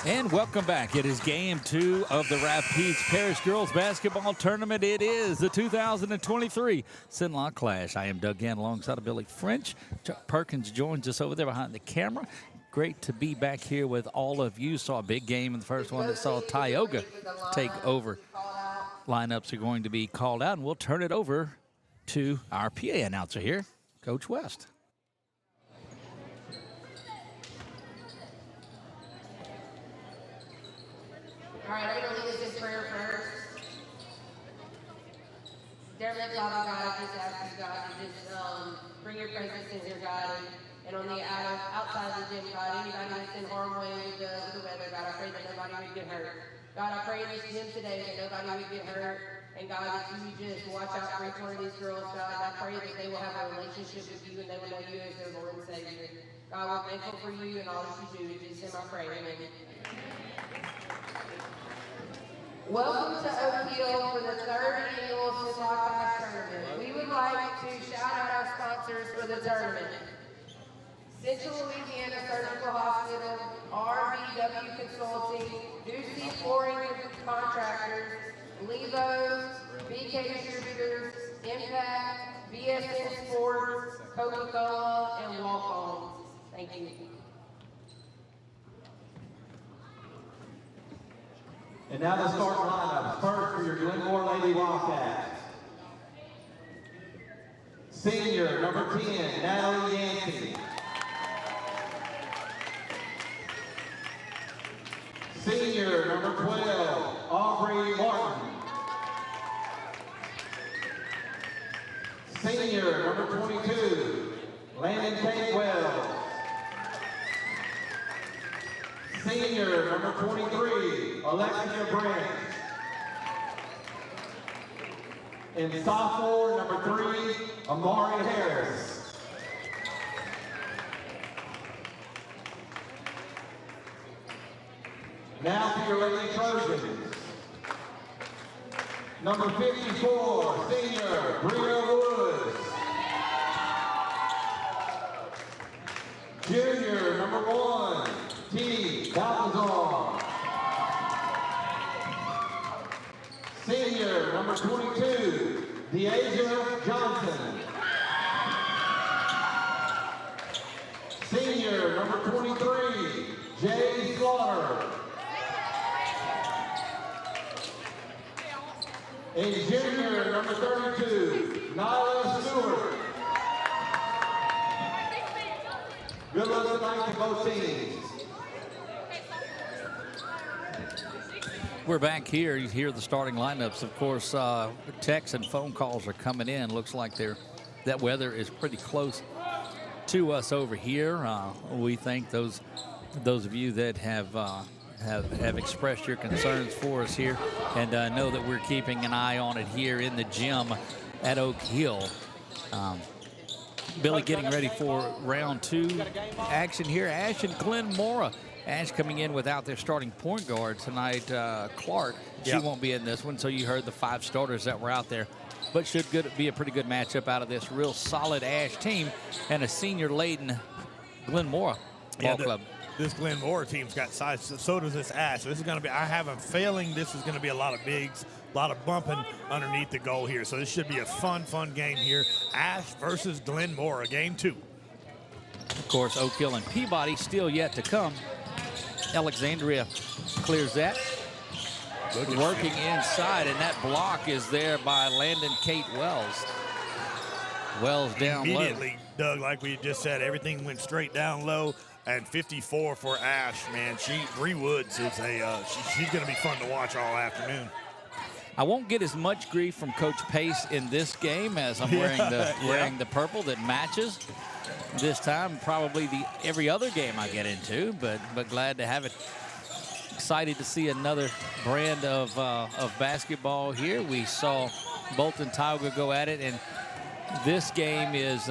And welcome back. It is game 2 of the Rapides Parish Girls Basketball Tournament. It is the 2023 Cenla Clash. I am Doug Gann alongside of Billy French. Chuck Perkins joins us over there behind the camera. Great to be back here with all of you. Saw a big game in the first one that saw Tioga take over. Lineups are going to be called out, and we'll turn it over to our PA announcer here, Coach West. All right, I'm going to lead us in prayer first. Dear Father God, I just ask you, God, to just bring your presence in here, God. And on the outside of the gym, God, anybody that's in harm's way with the weather, God, I pray that nobody would get hurt. God, I pray in this gym today that nobody would get hurt. And God, that you just watch out for each one of these girls, God. I pray that they will have a relationship with you and they will know you as their Lord and Savior. God, we're thankful for you and all that you do. In Jesus' name I pray. Amen. Welcome to Oak Hill for the 3rd annual Cenla Clash Tournament. We would like to shout out our sponsors for the tournament. Central Louisiana Surgical Hospital, RBW Consulting, Ducey Flooring Contractors, Levo's, BK Distributors, Impact, BSN Sports, Coca-Cola, and Walk-On. Thank you. And now the start lineups. First for your Glenmore Lady Wildcats. Senior, number 10, Natalie Yancey. Senior, number 12, Aubrey Martin. Senior, number 22, Landon Kate Wells. Senior, number 23, Alexia Branch. And sophomore, number 3, Amari Harris. Now for your Lady Trojans. Number 54, senior, Bria Woods. Junior, number 1, T. Balthazar. Senior, number 22, Deasia Johnson. Senior, number 23, Jay Slaughter. And junior, number 32, Nyla Stewart. Good luck tonight to both teams. We're back here. You hear the starting lineups. Of course, texts and phone calls are coming in. Looks like that weather is pretty close to us over here. We thank those of you that have expressed your concerns for us here, and know that we're keeping an eye on it here in the gym at Oak Hill. Billy getting ready for round 2 action here. Ash and Glenn Mora. Ash coming in without their starting point guard tonight, Clark. She won't be in this one, so you heard the 5 starters that were out there. But should be a pretty good matchup out of this real solid Ash team and a senior-laden Glenn Mora ball club. This Glenn Mora team's got size, so does this Ash. So this is going to be, I have a feeling this is going to be a lot of bigs, a lot of bumping underneath the goal here. So this should be a fun game here. Ash versus Glenn Mora, game 2. Of course, Oak Hill and Peabody still yet to come. Alexandria clears that. Working inside, and that block is there by Landon Kate Wells. Wells down Immediately, low. Doug, like we just said, everything went straight down low. And 54 for Ash, man. Bree Woods is she's going to be fun to watch all afternoon. I won't get as much grief from Coach Pace in this game as I'm wearing the purple that matches. This time, probably every other game I get into, but glad to have it. Excited to see another brand of basketball here. We saw Bolton Tioga go at it, and this game is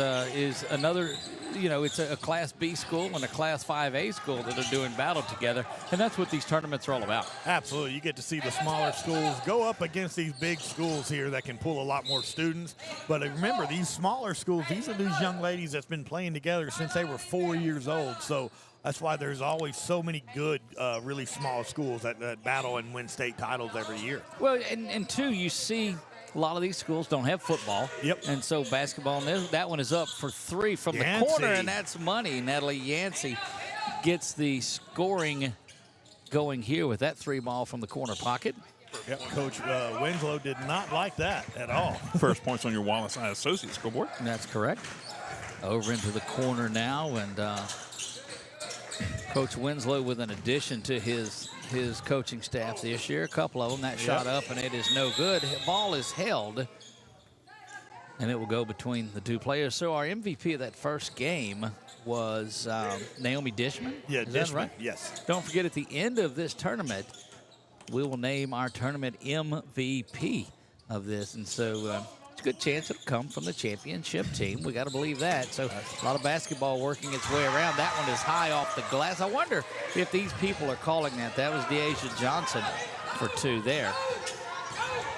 another you know, it's a Class B school and a Class 5A school that are doing battle together, and that's what these tournaments are all about. Absolutely. You get to see the smaller schools go up against these big schools here that can pull a lot more students. But remember, these smaller schools, these are these young ladies that's been playing together since they were 4 years old. So that's why there's always so many good, really small schools that battle and win state titles every year. Well, and two, you see a lot of these schools don't have football. Yep. And so basketball, and that one is up for 3 from Yancey. the corner, and that's money. Natalie Yancey gets the scoring going here with that 3 ball from the corner pocket. Yep. Coach Winslow did not like that at all. First points on your Wallace High Associate scoreboard. That's correct. Over into the corner now, and Coach Winslow with an addition to his coaching staff this year. A couple of them. That shot up, and it is no good. The ball is held, and it will go between the 2 players. So our MVP of that first game was Naomi Dishman. Yeah, Is that Dishman, right? yes. Don't forget, at the end of this tournament, we will name our tournament MVP of this. And so it's a good chance it'll come from the championship team. We got to believe that. So a lot of basketball working its way around. That one is high off the glass. I wonder if these people are calling that. That was Deasia Johnson for 2 there.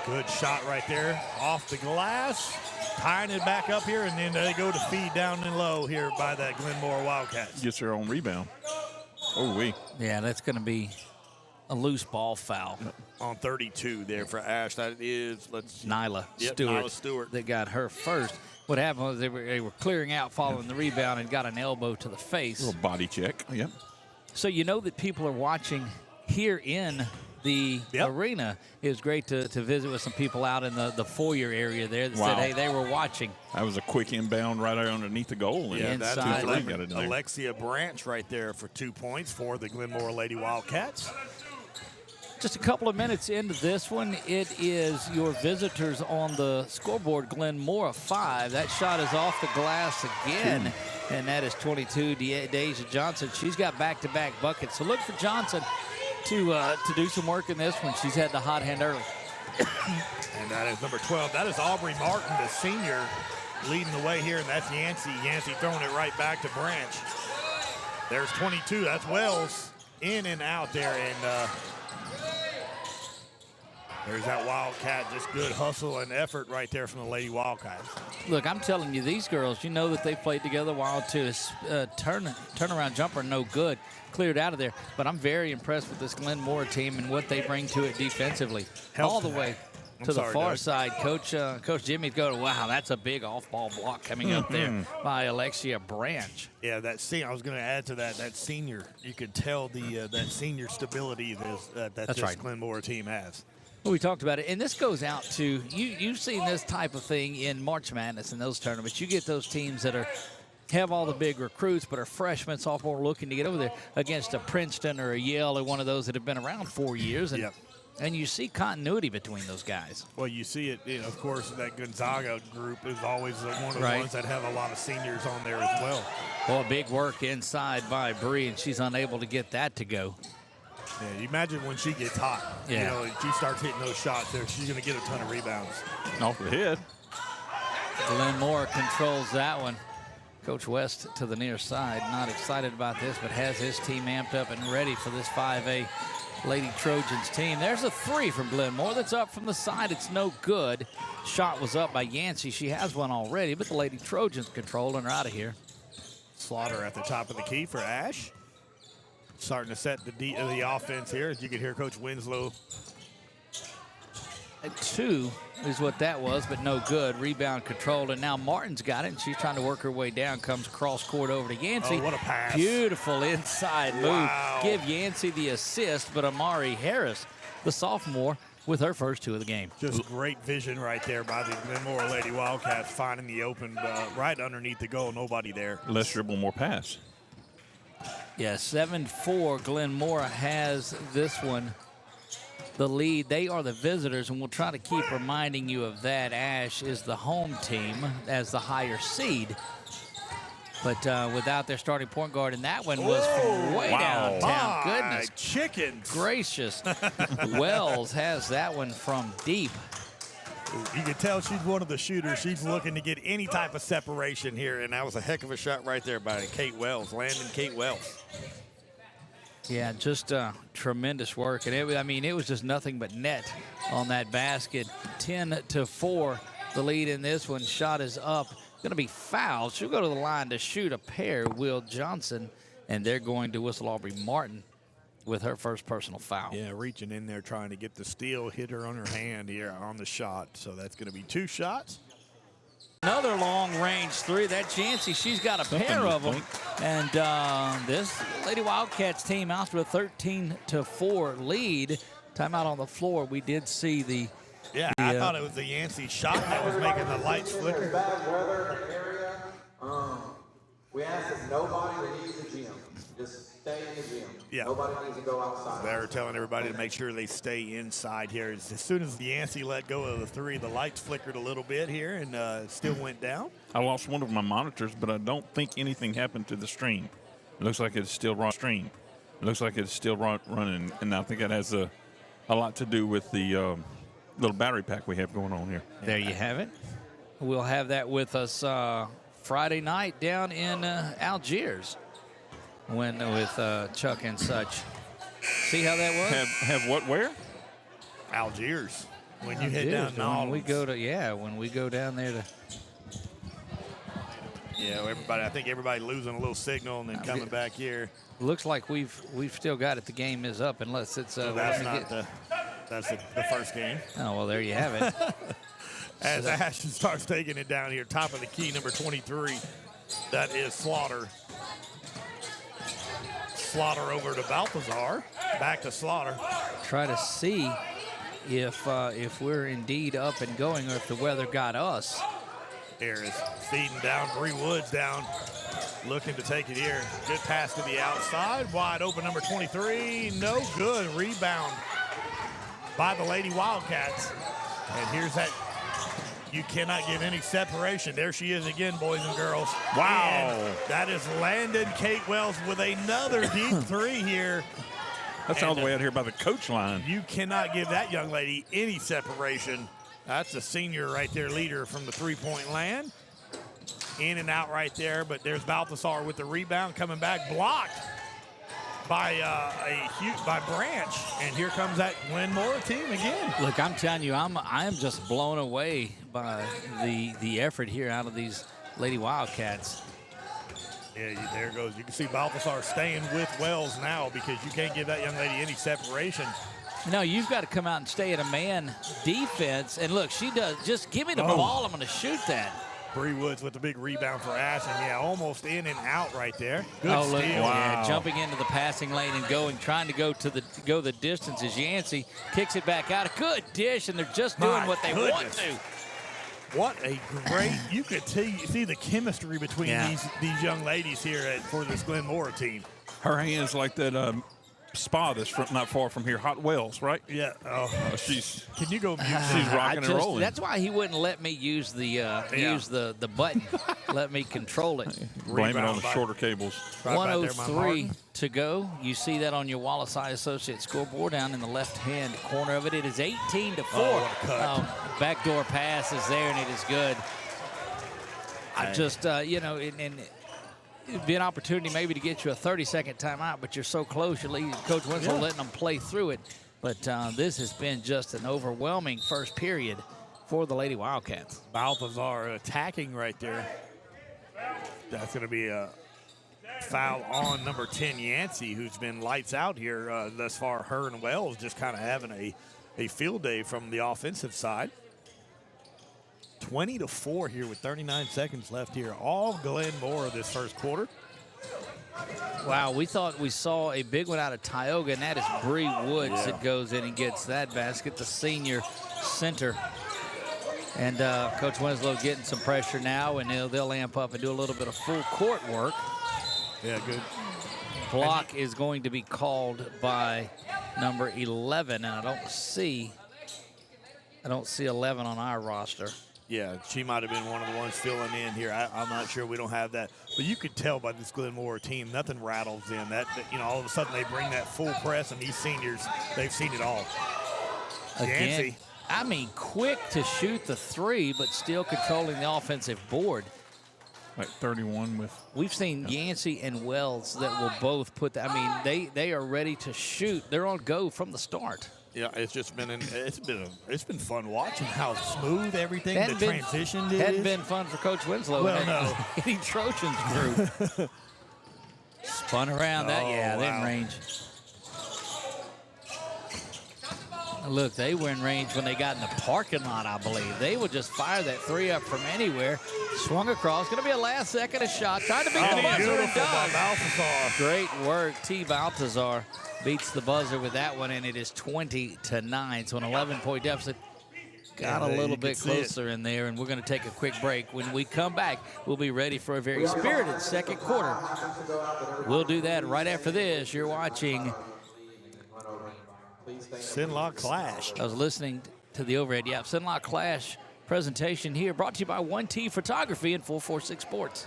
Good shot right there off the glass. Tying it back up here, and then they go to feed down and low here by that Glenmore Wildcats. Gets their own rebound. Oh, we. Yeah, that's going to be a loose ball foul. On 32 there for Ash. That is, let's see. Nyla Yep, Stewart, Nyla Stewart. that got her first. What happened was they were clearing out following the rebound and got an elbow to the face. Little body check. Yep. So you know that people are watching here in the arena. It was great to visit with some people out in the foyer area there that said, hey, they were watching. That was a quick inbound right underneath the goal. And Yeah, that's Inside. 2-3 got it in there. Alexia Branch right there for 2 points for the Glenmore Lady Wildcats. Just a couple of minutes into this one, it is your visitors on the scoreboard, Glenmore 5. That shot is off the glass again, and that is 22, Deasia Johnson. She's got back-to-back buckets. So look for Johnson to do some work in this one. She's had the hot hand early. And that is number 12. That is Aubrey Martin, the senior, leading the way here, and that's Yancey. Yancey throwing it right back to Branch. There's 22. That's Wells in and out there, and there's that Wildcat, just good hustle and effort right there from the Lady Wildcats. Look, I'm telling you, these girls, you know that they've played together a while too. Turnaround jumper, no good. Cleared out of there. But I'm very impressed with this Glenmore team and what they bring to it defensively. All the way to the far side. Coach Jimmy's going, wow, that's a big off-ball block coming up there by Alexia Branch. Yeah, that senior. I was going to add to that. That senior, you could tell that senior stability that this right. Glenmore team has. Well, we talked about it, and this goes out to you've seen this type of thing in March Madness and those tournaments. You get those teams that have all the big recruits but are freshmen, sophomore looking to get over there against a Princeton or a Yale or one of those that have been around 4 years, and you see continuity between those guys. Well, you see it, of course, that Gonzaga group is always one of the ones that have a lot of seniors on there as well. Well, big work inside by Bree, and she's unable to get that to go. Yeah, you imagine when she gets hot. Yeah. And she starts hitting those shots there, she's going to get a ton of rebounds. Off the head. Glenmore controls that one. Coach West to the near side, not excited about this, but has his team amped up and ready for this 5A Lady Trojans team. There's a 3 from Glenmore that's up from the side. It's no good. Shot was up by Yancey. She has one already, but the Lady Trojans control and are out of here. Slaughter at the top of the key for Ash. Starting to set the offense here. As you can hear Coach Winslow. A 2 is what that was, but no good. Rebound controlled, and now Martin's got it, and she's trying to work her way down. Comes cross court over to Yancey. Oh, what a pass. Beautiful inside move. Wow. Give Yancey the assist, but Amari Harris, the sophomore, with her first 2 of the game. Just great vision right there by the Glenmore Lady Wildcats, finding the open right underneath the goal. Nobody there. Less dribble, more pass. Yeah, 7-4. Glenmore has this one, the lead. They are the visitors, and we'll try to keep reminding you of that. Ash is the home team as the higher seed. But without their starting point guard, and that one was from way downtown. My Goodness chickens. gracious. Wells has that one from deep. You can tell she's one of the shooters. She's looking to get any type of separation here, and that was a heck of a shot right there by Kate Wells, Landon Kate Wells. Yeah, just tremendous work. And it was just nothing but net on that basket. 10-4, the lead in this one. Shot is up. Going to be fouled. She'll go to the line to shoot a pair, Will Johnson, and they're going to whistle Aubrey Martin with her first personal foul. Yeah, reaching in there trying to get the steal, hit her on her hand here on the shot. So that's going to be 2 shots. Another long-range three. That Yancey, she's got a pair of them. And this Lady Wildcats team out to a 13-4 lead. Timeout on the floor. We did see the... Yeah, I thought it was the Yancey shot that was making the lights flicker. Bad weather in the area. We ask that nobody leave the gym. Just stay in the gym. Yeah. Nobody needs to go outside. They're telling everybody to make sure they stay inside here. As soon as the Yancey let go of the three, the lights flickered a little bit here and it still went down. I lost one of my monitors, but I don't think anything happened to the stream. It looks like it's still running. It looks like it's still running, and I think that has a lot to do with the little battery pack we have going on here. There you have it. We'll have that with us Friday night down in Algiers with Chuck and such. See how that was? Have what where? Algiers. When you head down to when we go down there to... Yeah, everybody. I think everybody losing a little signal and then coming back here. Looks like we've still got it. The game is up unless it's... So that's the first game. Oh, well, there you have it. As Ashton starts taking it down here, top of the key, number 23. That is Slaughter. Slaughter over to Balthazar. Back to Slaughter. Try to see if we're indeed up and going or if the weather got us. Here is feeding down. Bree Woods down. Looking to take it here. Good pass to the outside. Wide open, number 23. No good. Rebound by the Lady Wildcats. And here's that. You cannot give any separation. There she is again, boys and girls. Wow. And that is Landon Kate Wells with another deep three here. That's all the way out here by the coach line. You cannot give that young lady any separation. That's a senior right there, leader from the three-point land. In and out right there, but there's Balthazar with the rebound coming back, blocked by by Branch, and here comes that Glenmore team again. Look, I'm telling you, I am just blown away by the effort here out of these Lady Wildcats. Yeah, there goes. You can see Balthazar staying with Wells now because you can't give that young lady any separation. No, you've got to come out and stay in a man defense. And look, she does. Just give me the ball. I'm going to shoot that. Bree Woods with the big rebound for Ashton. Yeah, almost in and out right there. Good look, steal. Yeah, jumping into the passing lane and trying to go the distance as Yancey kicks it back out. A good dish, and they're just doing what they want to. What a great, you could see the chemistry between these young ladies here for this Glenmore team. Her hands like that spa that's not far from here, Hot Wells, right? Yeah. She's Can you go mute? she's rocking and rolling. That's why he wouldn't let me use the button. Let me control it. Blame it on the shorter cables. Right 103 to go. You see that on your Wallace Eye Associates scoreboard down in the left-hand corner of it. It is 18-4. what a cut. Backdoor pass is there, and it is good. I just, it'd be an opportunity maybe to get you a 30-second timeout, but you're so close. You're leading Coach Winslow letting them play through it. But this has been just an overwhelming first period for the Lady Wildcats. Balthazar attacking right there. That's going to be a foul on number 10, Yancey, who's been lights out here thus far. Her and Wells just kind of having a field day from the offensive side. 20-4 here with 39 seconds left here. All Glenmore this first quarter. Wow, we thought we saw a big one out of Tioga, and that is Bree Woods that goes in and gets that basket, the senior center. And Coach Winslow getting some pressure now, and they'll amp up and do a little bit of full court work. Yeah, good. Block is going to be called by number 11, and I don't see 11 on our roster. Yeah, she might have been one of the ones filling in here. I'm not sure. We don't have that. But you could tell by this Glenmore team, nothing rattles them. All of a sudden they bring that full press, and these seniors, they've seen it all. Again, Yancey. I mean, quick to shoot the three, but still controlling the offensive board. Like 31 with. We've seen Yancey and Wells that will both put that. I mean, they are ready to shoot. They're on go from the start. Yeah, it's just been it's been fun watching how smooth everything the transition is. Hadn't been fun for Coach Winslow. Well, no. Any Trojans group. Spun around that. Yeah, they're in range. Look, they were in range when they got in the parking lot, I believe. They would just fire that three up from anywhere. Swung across. Going to be a last-second shot. Tried to beat the buzzer and does. Great work. T. Baltazar beats the buzzer with that one, and it is 20-9. So an 11-point deficit. Got a little bit closer in there, and we're going to take a quick break. When we come back, we'll be ready for a very spirited second quarter. We'll do that right after this. You're watching Cenla Clash. I was listening to the overhead. Yeah, Cenla Clash presentation here, brought to you by 1T Photography and 446 Sports.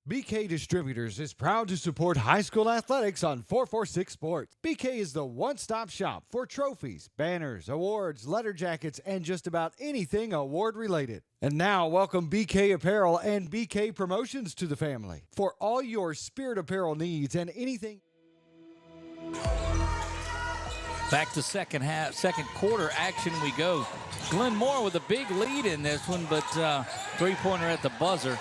BK Distributors is proud to support high school athletics on 446 Sports. BK is the one-stop shop for trophies, banners, awards, letter jackets, and just about anything award-related. And now, welcome BK Apparel and BK Promotions to the family. For all your spirit apparel needs and anything. Back to second quarter action we go. Glenn Moore with a big lead in this one, but three-pointer at the buzzer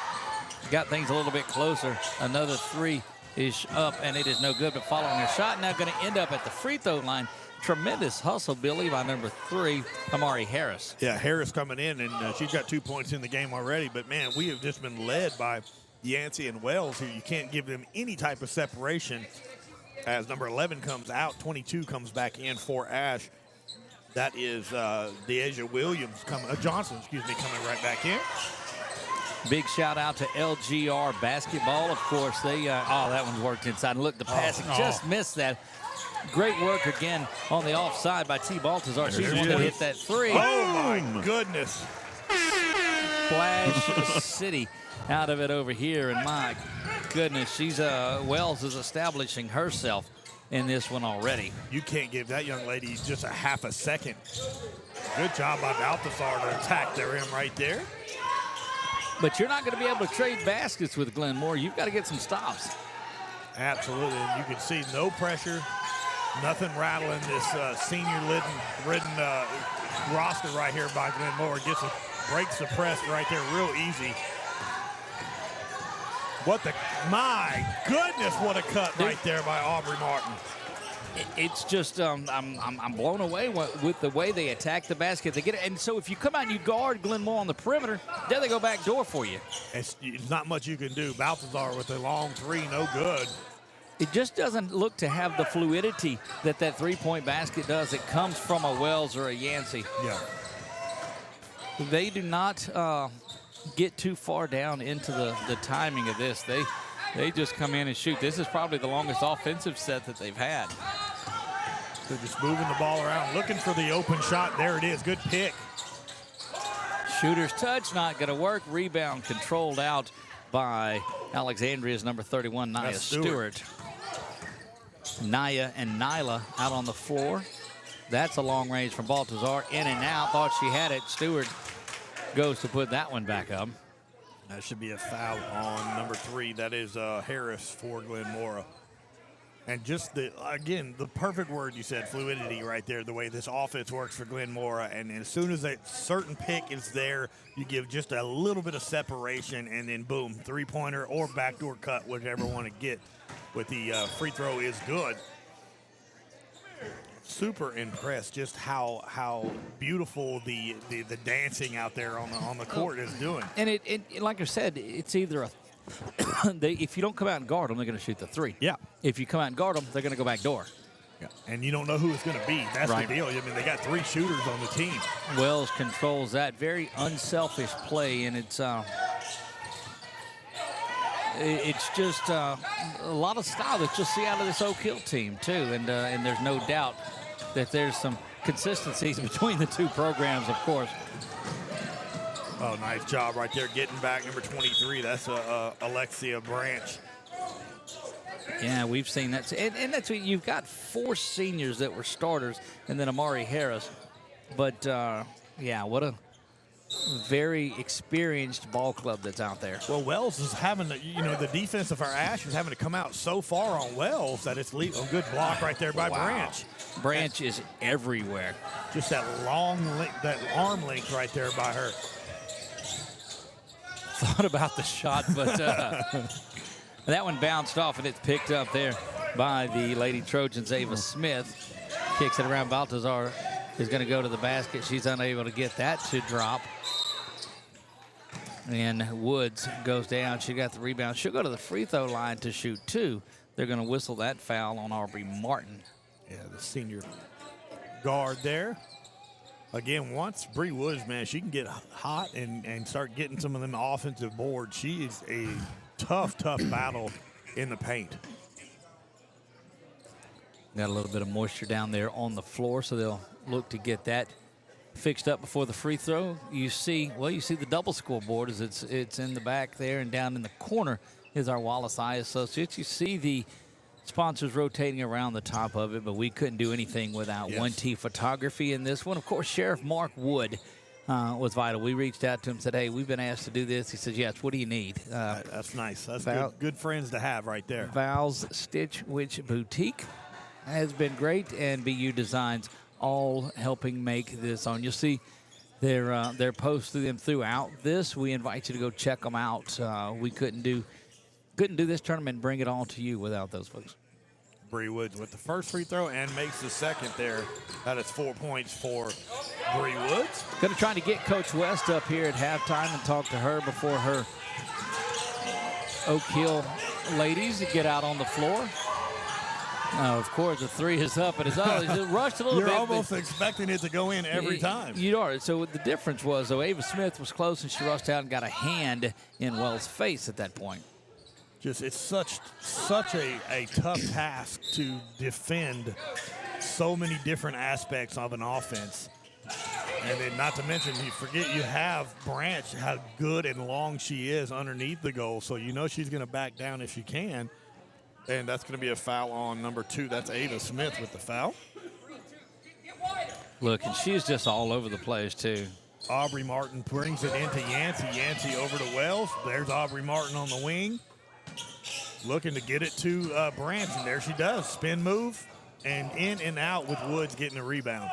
got things a little bit closer. Another three is up, and it is no good, but following a shot now going to end up at the free throw line. Tremendous hustle, Billy, by number 3, Amari Harris. Yeah, Harris coming in, and she's got 2 points in the game already. But, man, we have just been led by Yancey and Wells, who you can't give them any type of separation. As number 11 comes out, 22 comes back in for Ash. That is Deasia Williams Johnson, coming right back in. Big shout out to LGR basketball. Of course, they that one worked inside. And look, the passing just missed that. Great work again on the offside by T. Baltazar. She's the one that hit that three. Oh my goodness! Splash City out of it over here, and my goodness, she's Wells is establishing herself in this one already. You can't give that young lady just a half a second. Good job by Baltazar to attack the rim right there. But you're not going to be able to trade baskets with Glenn Moore. You've got to get some stops. Absolutely. And you can see no pressure, nothing rattling this senior-ridden roster right here by Glenn Moore. Gets a breaks the press right there real easy. My goodness, what a cut right there by Aubrey Martin. It's just I'm blown away with the way they attack the basket. They get it, and so if you come out and you guard Glenn Moore on the perimeter, then they go back door for you. It's not much you can do. Baltazar with a long three, no good. It just doesn't look to have the fluidity that three-point basket does. It comes from a Wells or a Yancey. Yeah. They do not get too far down into the timing of this. They just come in and shoot. This is probably the longest offensive set that they've had. They're just moving the ball around, looking for the open shot. There it is. Good pick. Shooter's touch, not going to work. Rebound controlled out by Alexandria's number 31, Nia Stewart. Nia and Nyla out on the floor. That's a long range from Baltazar. In and out. Thought she had it. Stewart goes to put that one back up. That should be a foul on number 3. That is Harris for Glenn Moore. And just, the perfect word you said, fluidity right there, the way this offense works for Glenn Moore. And as soon as a certain pick is there, you give just a little bit of separation, and then boom, three-pointer or backdoor cut, whichever one to get. With the free throw is good. Super impressed just how beautiful the dancing out there on the court is doing. And it like I said, it's either if you don't come out and guard them, they're going to shoot the three. Yeah. If you come out and guard them, they're going to go back door. Yeah. And you don't know who it's going to be. That's Right. the deal. I mean, they got 3 shooters on the team. Wells controls that. Very unselfish play, and it's just a lot of style that you'll see out of this Oak Hill team too, and there's no doubt that there's some consistencies between the two programs, of course. Oh, nice job right there getting back number 23. That's Alexia Branch. Yeah, we've seen that, and that's what you've got 4 seniors that were starters, and then Amari Harris. But yeah, what a very experienced ball club that's out there. Well, Wells is having, the defense of our Ash is having to come out so far on Wells that it's a good block right there by Branch. Branch is everywhere. Just that long length, that arm length right there by her. Thought about the shot, but that one bounced off, and it's picked up there by the Lady Trojans. Ava Smith kicks it around. Baltazar is going to go to the basket. She's unable to get that to drop. And Woods goes down. She got the rebound. She'll go to the free throw line to shoot 2. They're going to whistle that foul on Aubrey Martin. Yeah, the senior guard there. Again, once Bree Woods, man, she can get hot and start getting some of them offensive boards. She is a tough battle in the paint. Got a little bit of moisture down there on the floor, so they'll look to get that fixed up before the free throw. You see the double scoreboard as it's in the back there, and down in the corner is our Wallace Eye Associates. You see the sponsors rotating around the top of it, but we couldn't do anything without 1T Photography in this one. Of course, Sheriff Mark Wood was vital. We reached out to him, said, hey, we've been asked to do this. He says, yes, what do you need? That's nice. That's good friends to have right there. Val's Stitch Witch Boutique has been great, and BU Designs all helping make this on. You'll see their posts through them throughout this. We invite you to go check them out. We couldn't do this tournament and bring it all to you without those folks. Bree Woods with the first free throw and makes the second there. That is 4 points for Bree Woods. Going to try to get Coach West up here at halftime and talk to her before her Oak Hill ladies get out on the floor. Of course, the 3 is up, and it's rushed a little bit. You're almost expecting it to go in every time. You are. So the difference was, though, Ava Smith was close, and she rushed out and got a hand in Wells' face at that point. It's such a tough task to defend so many different aspects of an offense. And then not to mention, you forget you have Branch, how good and long she is underneath the goal. So you know she's going to back down if she can. And that's going to be a foul on number 2. That's Ava Smith with the foul. Look, and she's just all over the place, too. Aubrey Martin brings it into Yancey. Yancey over to Wells. There's Aubrey Martin on the wing. Looking to get it to Branch, and there she does. Spin move, and in and out with Woods getting the rebound.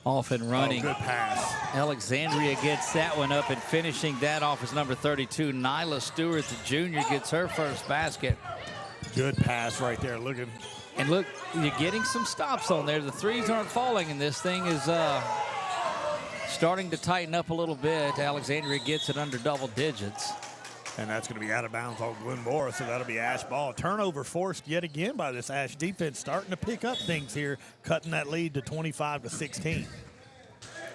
Off and running. Oh, good pass. Alexandria gets that one up, and finishing that off is number 32, Nyla Stewart, the junior, gets her first basket. Good pass right there. Looking. And look, you're getting some stops on there. The 3s aren't falling, and this thing is starting to tighten up a little bit. Alexandria gets it under double digits. And that's going to be out of bounds on Glenbora, so that'll be Ash ball. Turnover forced yet again by this Ash defense, starting to pick up things here, cutting that lead to 25-16.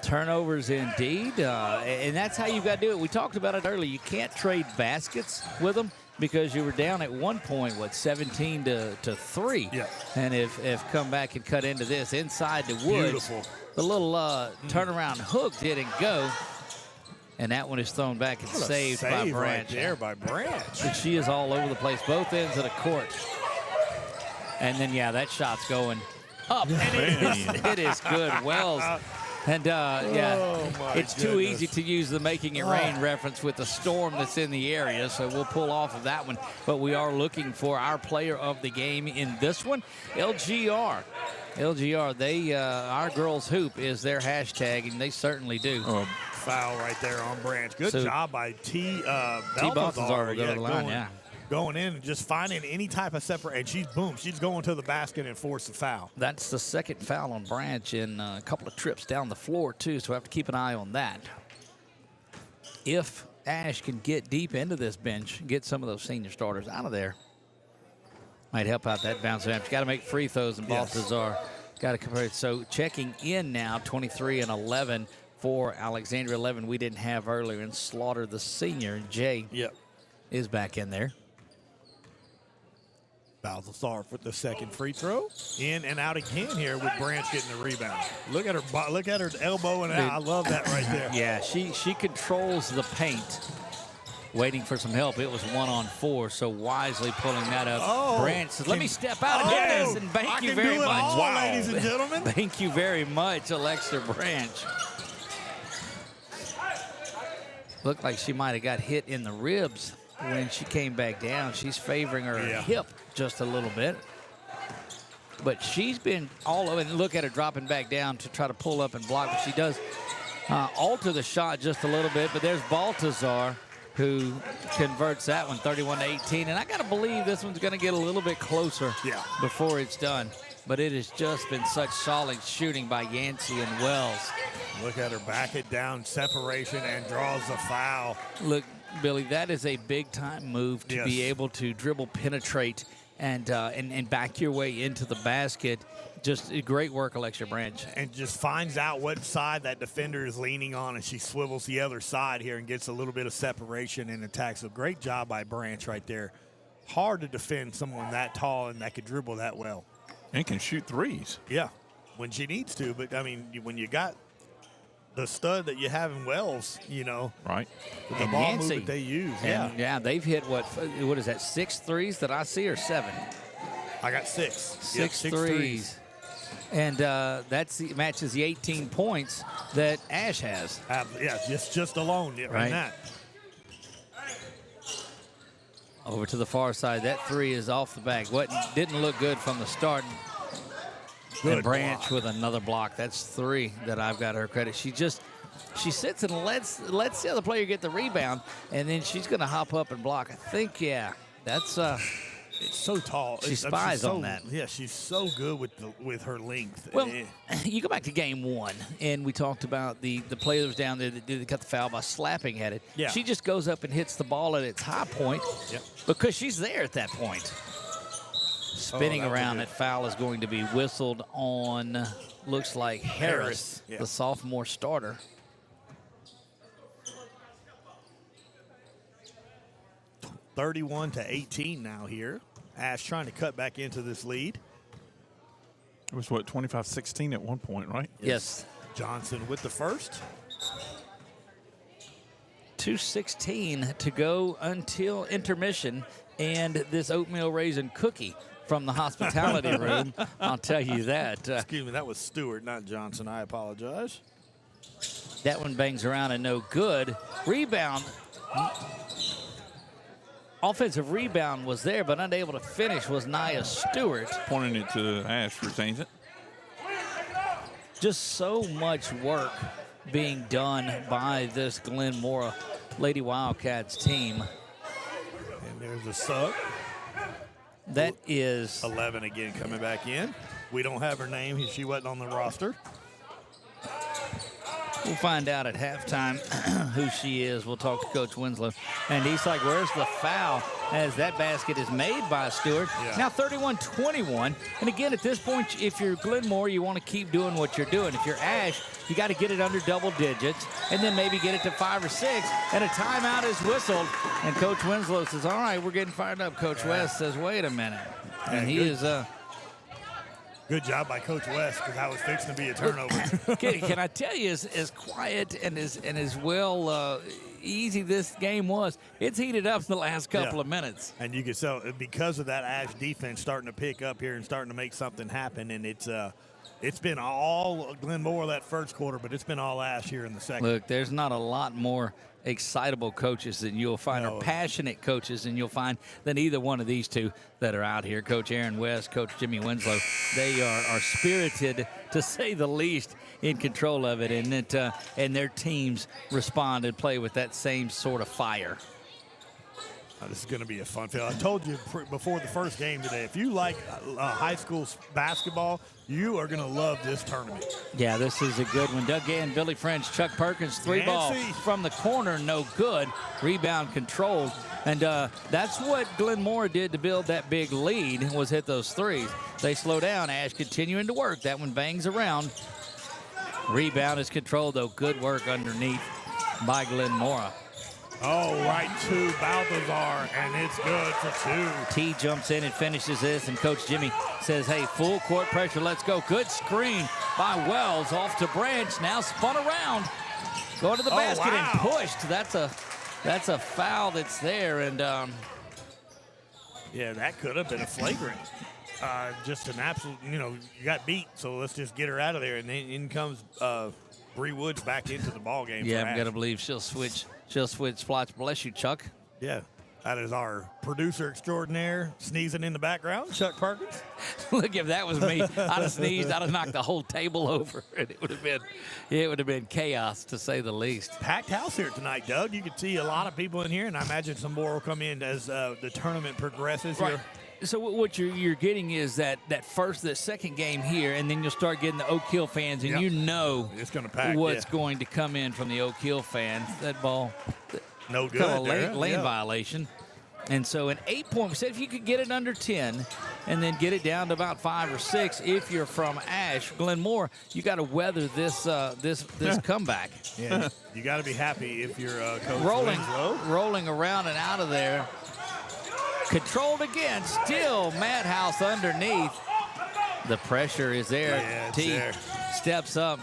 Turnovers indeed, and that's how you've got to do it. We talked about it earlier. You can't trade baskets with them because you were down at one point, 17 to 3. Yeah. And if come back and cut into this inside the woods, Beautiful. The little turnaround hook didn't go. And that one is thrown back and saved by Branch. Right there by Branch. But she is all over the place, both ends of the court. And then, yeah, that shot's going up. And it is good. Wells. And, it's too easy to use the making it rain reference with the storm that's in the area, so we'll pull off of that one. But we are looking for our player of the game in this one, LGR. LGR, our girls hoop is their hashtag, and they certainly do. Foul right there on Branch. Good job by T. Baltazar go to the line, going in and just finding any type of separate. And she's going to the basket and forced the foul. That's the second foul on Branch in a couple of trips down the floor, too, so we have to keep an eye on that. If Ash can get deep into this bench, get some of those senior starters out of there, might help out that bounce ramp. You got to make free throws, and Yes. Baltazar got to compare it. So checking in now, 23 and 11 for Alexandria. 11 we didn't have earlier, and Slaughter, the senior. Jay Yep. is back in there. Balthazar for the second free throw. In and out again here with Branch getting the rebound. Look at her elbow and out. I love that right there. Yeah, she controls the paint. Waiting for some help. It was 1-on-4, so wisely pulling that up. Oh, Branch says, let me step out and hit this, and I thank you can very do it much. all, ladies and gentlemen. Thank you very much, Alexa Branch. Looked like she might have got hit in the ribs when she came back down. She's favoring her hip just a little bit. But she's been all over. And look at her dropping back down to try to pull up and block. But she does alter the shot just a little bit. But there's Baltazar, who converts that one 31-18. And I got to believe this one's going to get a little bit closer before it's done. But it has just been such solid shooting by Yancey and Wells. Look at her back it down, separation, and draws the foul. Look, Billy, that is a big-time move to be able to dribble, penetrate, and back your way into the basket. Just great work, Alexa Branch. And just finds out what side that defender is leaning on, and she swivels the other side here and gets a little bit of separation and attacks. So great job by Branch right there. Hard to defend someone that tall and that could dribble that well. And can shoot threes. Yeah, when she needs to. But, I mean, when you got the stud that you have in Wells, you know. Right. The And ball Yancey. move that they use. And, yeah, they've hit, what is that, 6 threes that I see, or 7? I got 6. Six Yep, threes. And matches the 18 points that Ash has. Just alone right that. Over to the far side. That 3 is off the back. Didn't look good from the start. Good and Branch block. with another block. That's 3 that I've got her credit. She sits and lets the other player get the rebound, and then she's going to hop up and block. I think, that's It's so tall. She spies on that. Yeah, she's so good with her length. Well, you go back to game 1, and we talked about the player that was down there that did cut the foul by slapping at it. Yeah. She just goes up and hits the ball at its high point because she's there at that point. Spinning that was around, good. that foul is going to be whistled on, looks like Harris. Yeah. The sophomore starter. (31-18) now here. Ash trying to cut back into this lead. It was, 25-16 at one point, right? Yes. Johnson with the first. 2:16 to go until intermission, and this oatmeal raisin cookie from the hospitality room. I'll tell you that. Excuse me, that was Stewart, not Johnson. I apologize. That one bangs around and no good. Rebound. Offensive rebound was there, but unable to finish was Nia Stewart. Pointing it to Ash, retains it. Just so much work being done by this Glenmora Lady Wildcats team. And there's a sub. That is 11 again coming back in. We don't have her name. She wasn't on the roster. We'll find out at halftime who she is. We'll talk to Coach Winslow. And he's like, where's the foul? As that basket is made by Stewart. Yeah. Now 31-21. And again, at this point, if you're Glenmore, you want to keep doing what you're doing. If you're Ash, you got to get it under double digits and then maybe get it to 5 or 6. And a timeout is whistled. And Coach Winslow says, all right, we're getting fired up. Coach West says, wait a minute. And he is Good job by Coach West, because that was fixing to be a turnover. can I tell you, as quiet and as well easy this game was, it's heated up in the last couple of minutes. And you can tell because of that Ash defense starting to pick up here and starting to make something happen. And it's been all Glenmore that first quarter, but it's been all Ash here in the second. Look, there's not a lot more excitable coaches than you'll find, or passionate coaches than you'll find than either one of these two that are out here. Coach Aaron West, Coach Jimmy Winslow. They are spirited, to say the least, in control of it, and their teams respond and play with that same sort of fire. This is going to be a fun field. I told you before the first game today, if you like high school basketball, you are going to love this tournament. Yeah, this is a good one. Doug Gann, Billy French, Chuck Perkins, three-ball from the corner, no good. Rebound controlled. And that's what Glenmore did to build that big lead, was hit those threes. They slow down. Ash continuing to work. That one bangs around. Rebound is controlled, though. Good work underneath by Glenmore. Oh, right to Balthazar, and it's good for two. T jumps in and finishes this, and Coach Jimmy says, hey, full court pressure, let's go. Good screen by Wells, off to Branch, now spun around. Going to the basket and pushed. That's a foul that's there, and yeah, that could have been a flagrant. Just an absolute, you got beat, so let's just get her out of there. And then in comes Bree Woods back into the ball game. Yeah, I'm going to believe she'll switch spots. Bless you, Chuck. Yeah, that is our producer extraordinaire sneezing in the background, Chuck Perkins. Look, if that was me, I'd have sneezed. I'd have knocked the whole table over, and it would have been chaos, to say the least. Packed house here tonight, Doug. You can see a lot of people in here, and I imagine some more will come in as the tournament progresses here. So what you're getting is that second game here, and then you'll start getting the Oak Hill fans, and it's going to pack. What's going to come in from the Oak Hill fans. That ball, no good. Kind of lane violation. And so an 8-point, we said if you could get it under 10 and then get it down to about 5 or 6, if you're from Ash, Glenmore, you got to weather this comeback. Yeah, you got to be happy if you're Coach rolling around and out of there. Controlled again, still Madhouse underneath. The pressure is there. Yeah, T steps up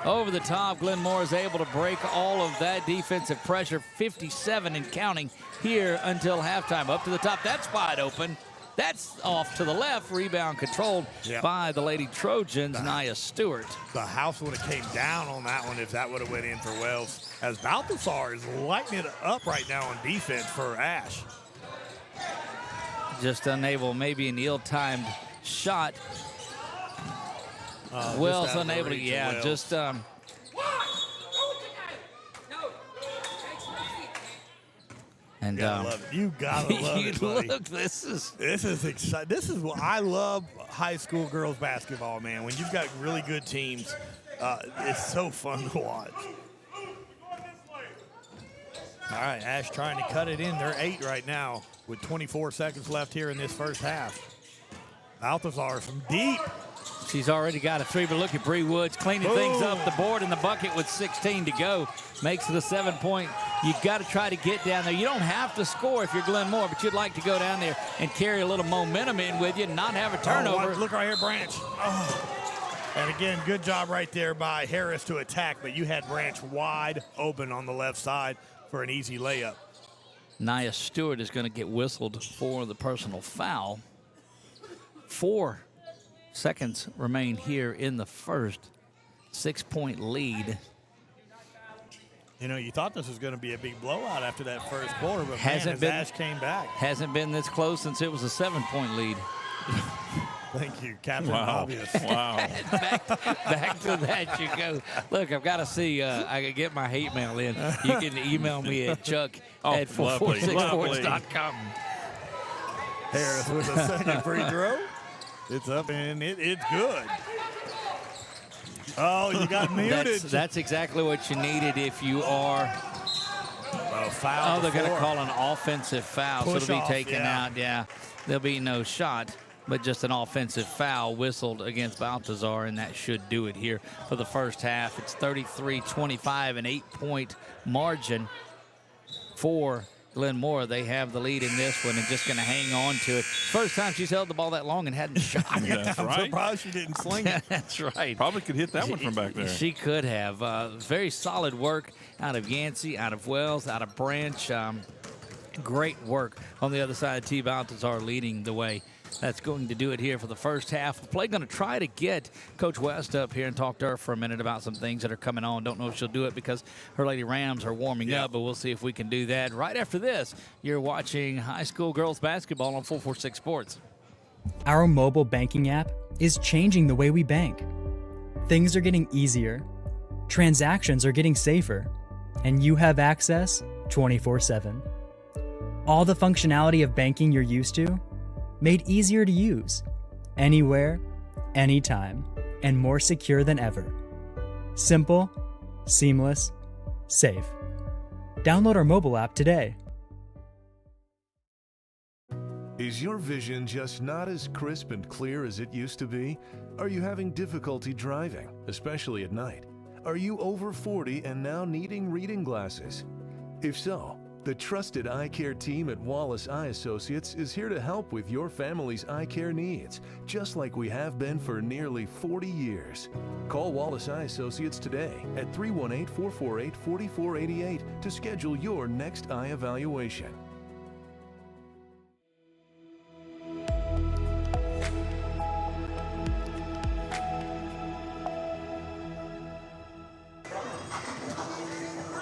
over the top. Glenmore is able to break all of that defensive pressure. 57 and counting here until halftime. Up to the top, that's wide open. That's off to the left. Rebound controlled by the Lady Trojans, Nia Stewart. The house would have came down on that one if that would have went in for Wells. As Balthazar is lighting it up right now on defense for Ash. Just unable, maybe an ill-timed shot. Wells unable to, just and you gotta love it, buddy. Look, this is exciting. This is what I love high school girls basketball, man. When you've got really good teams, it's so fun to watch. All right, Ash trying to cut it in. They're 8 right now with 24 seconds left here in this first half. Balthazar from deep. She's already got a three, but look at Bree Woods cleaning things up the board in the bucket with 16 to go. Makes it a 7-point. You've got to try to get down there. You don't have to score if you're Glenmore, but you'd like to go down there and carry a little momentum in with you and not have a turnover. Look right here, Branch. And again, good job right there by Harris to attack, but you had Branch wide open on the left side for an easy layup. Nia Stewart is going to get whistled for the personal foul. 4 seconds remain here in the first. 6-point lead. You thought this was going to be a big blowout after that first quarter, but Ash came back. Hasn't been this close since it was a 7-point lead. Thank you, Captain Obvious. Wow. back to that you go. Look, I've got to see. I can get my hate mail in. You can email me at Chuck at 446sports.com. Harris with a second free throw. It's up and it's good. Oh, you got muted. That's exactly what you needed if you are. Foul. Oh, they're going to call an offensive foul, so it'll be taken out. Yeah, there'll be no shot, but just an offensive foul whistled against Balthazar, and that should do it here for the first half. It's 33-25, an 8-point margin for Glenmore. They have the lead in this one and just going to hang on to it. First time she's held the ball that long and hadn't shot. That's I'm right. surprised she didn't sling it. That's right. Probably could hit that one from back there. She could have. Very solid work out of Yancey, out of Wells, out of Branch. Great work on the other side. T. Balthazar leading the way. That's going to do it here for the first half. The play going to try to get Coach West up here and talk to her for a minute about some things that are coming on. Don't know if she'll do it because her Lady Rams are warming up, but we'll see if we can do that. Right after this, you're watching high school girls basketball on 446 Sports. Our mobile banking app is changing the way we bank. Things are getting easier, transactions are getting safer, and you have access 24/7. All the functionality of banking you're used to, made easier to use. Anywhere, anytime, and more secure than ever. Simple, seamless, safe. Download our mobile app today. Is your vision just not as crisp and clear as it used to be? Are you having difficulty driving, especially at night? Are you over 40 and now needing reading glasses? If so, the trusted eye care team at Wallace Eye Associates is here to help with your family's eye care needs, just like we have been for nearly 40 years. Call Wallace Eye Associates today at 318-448-4488 to schedule your next eye evaluation.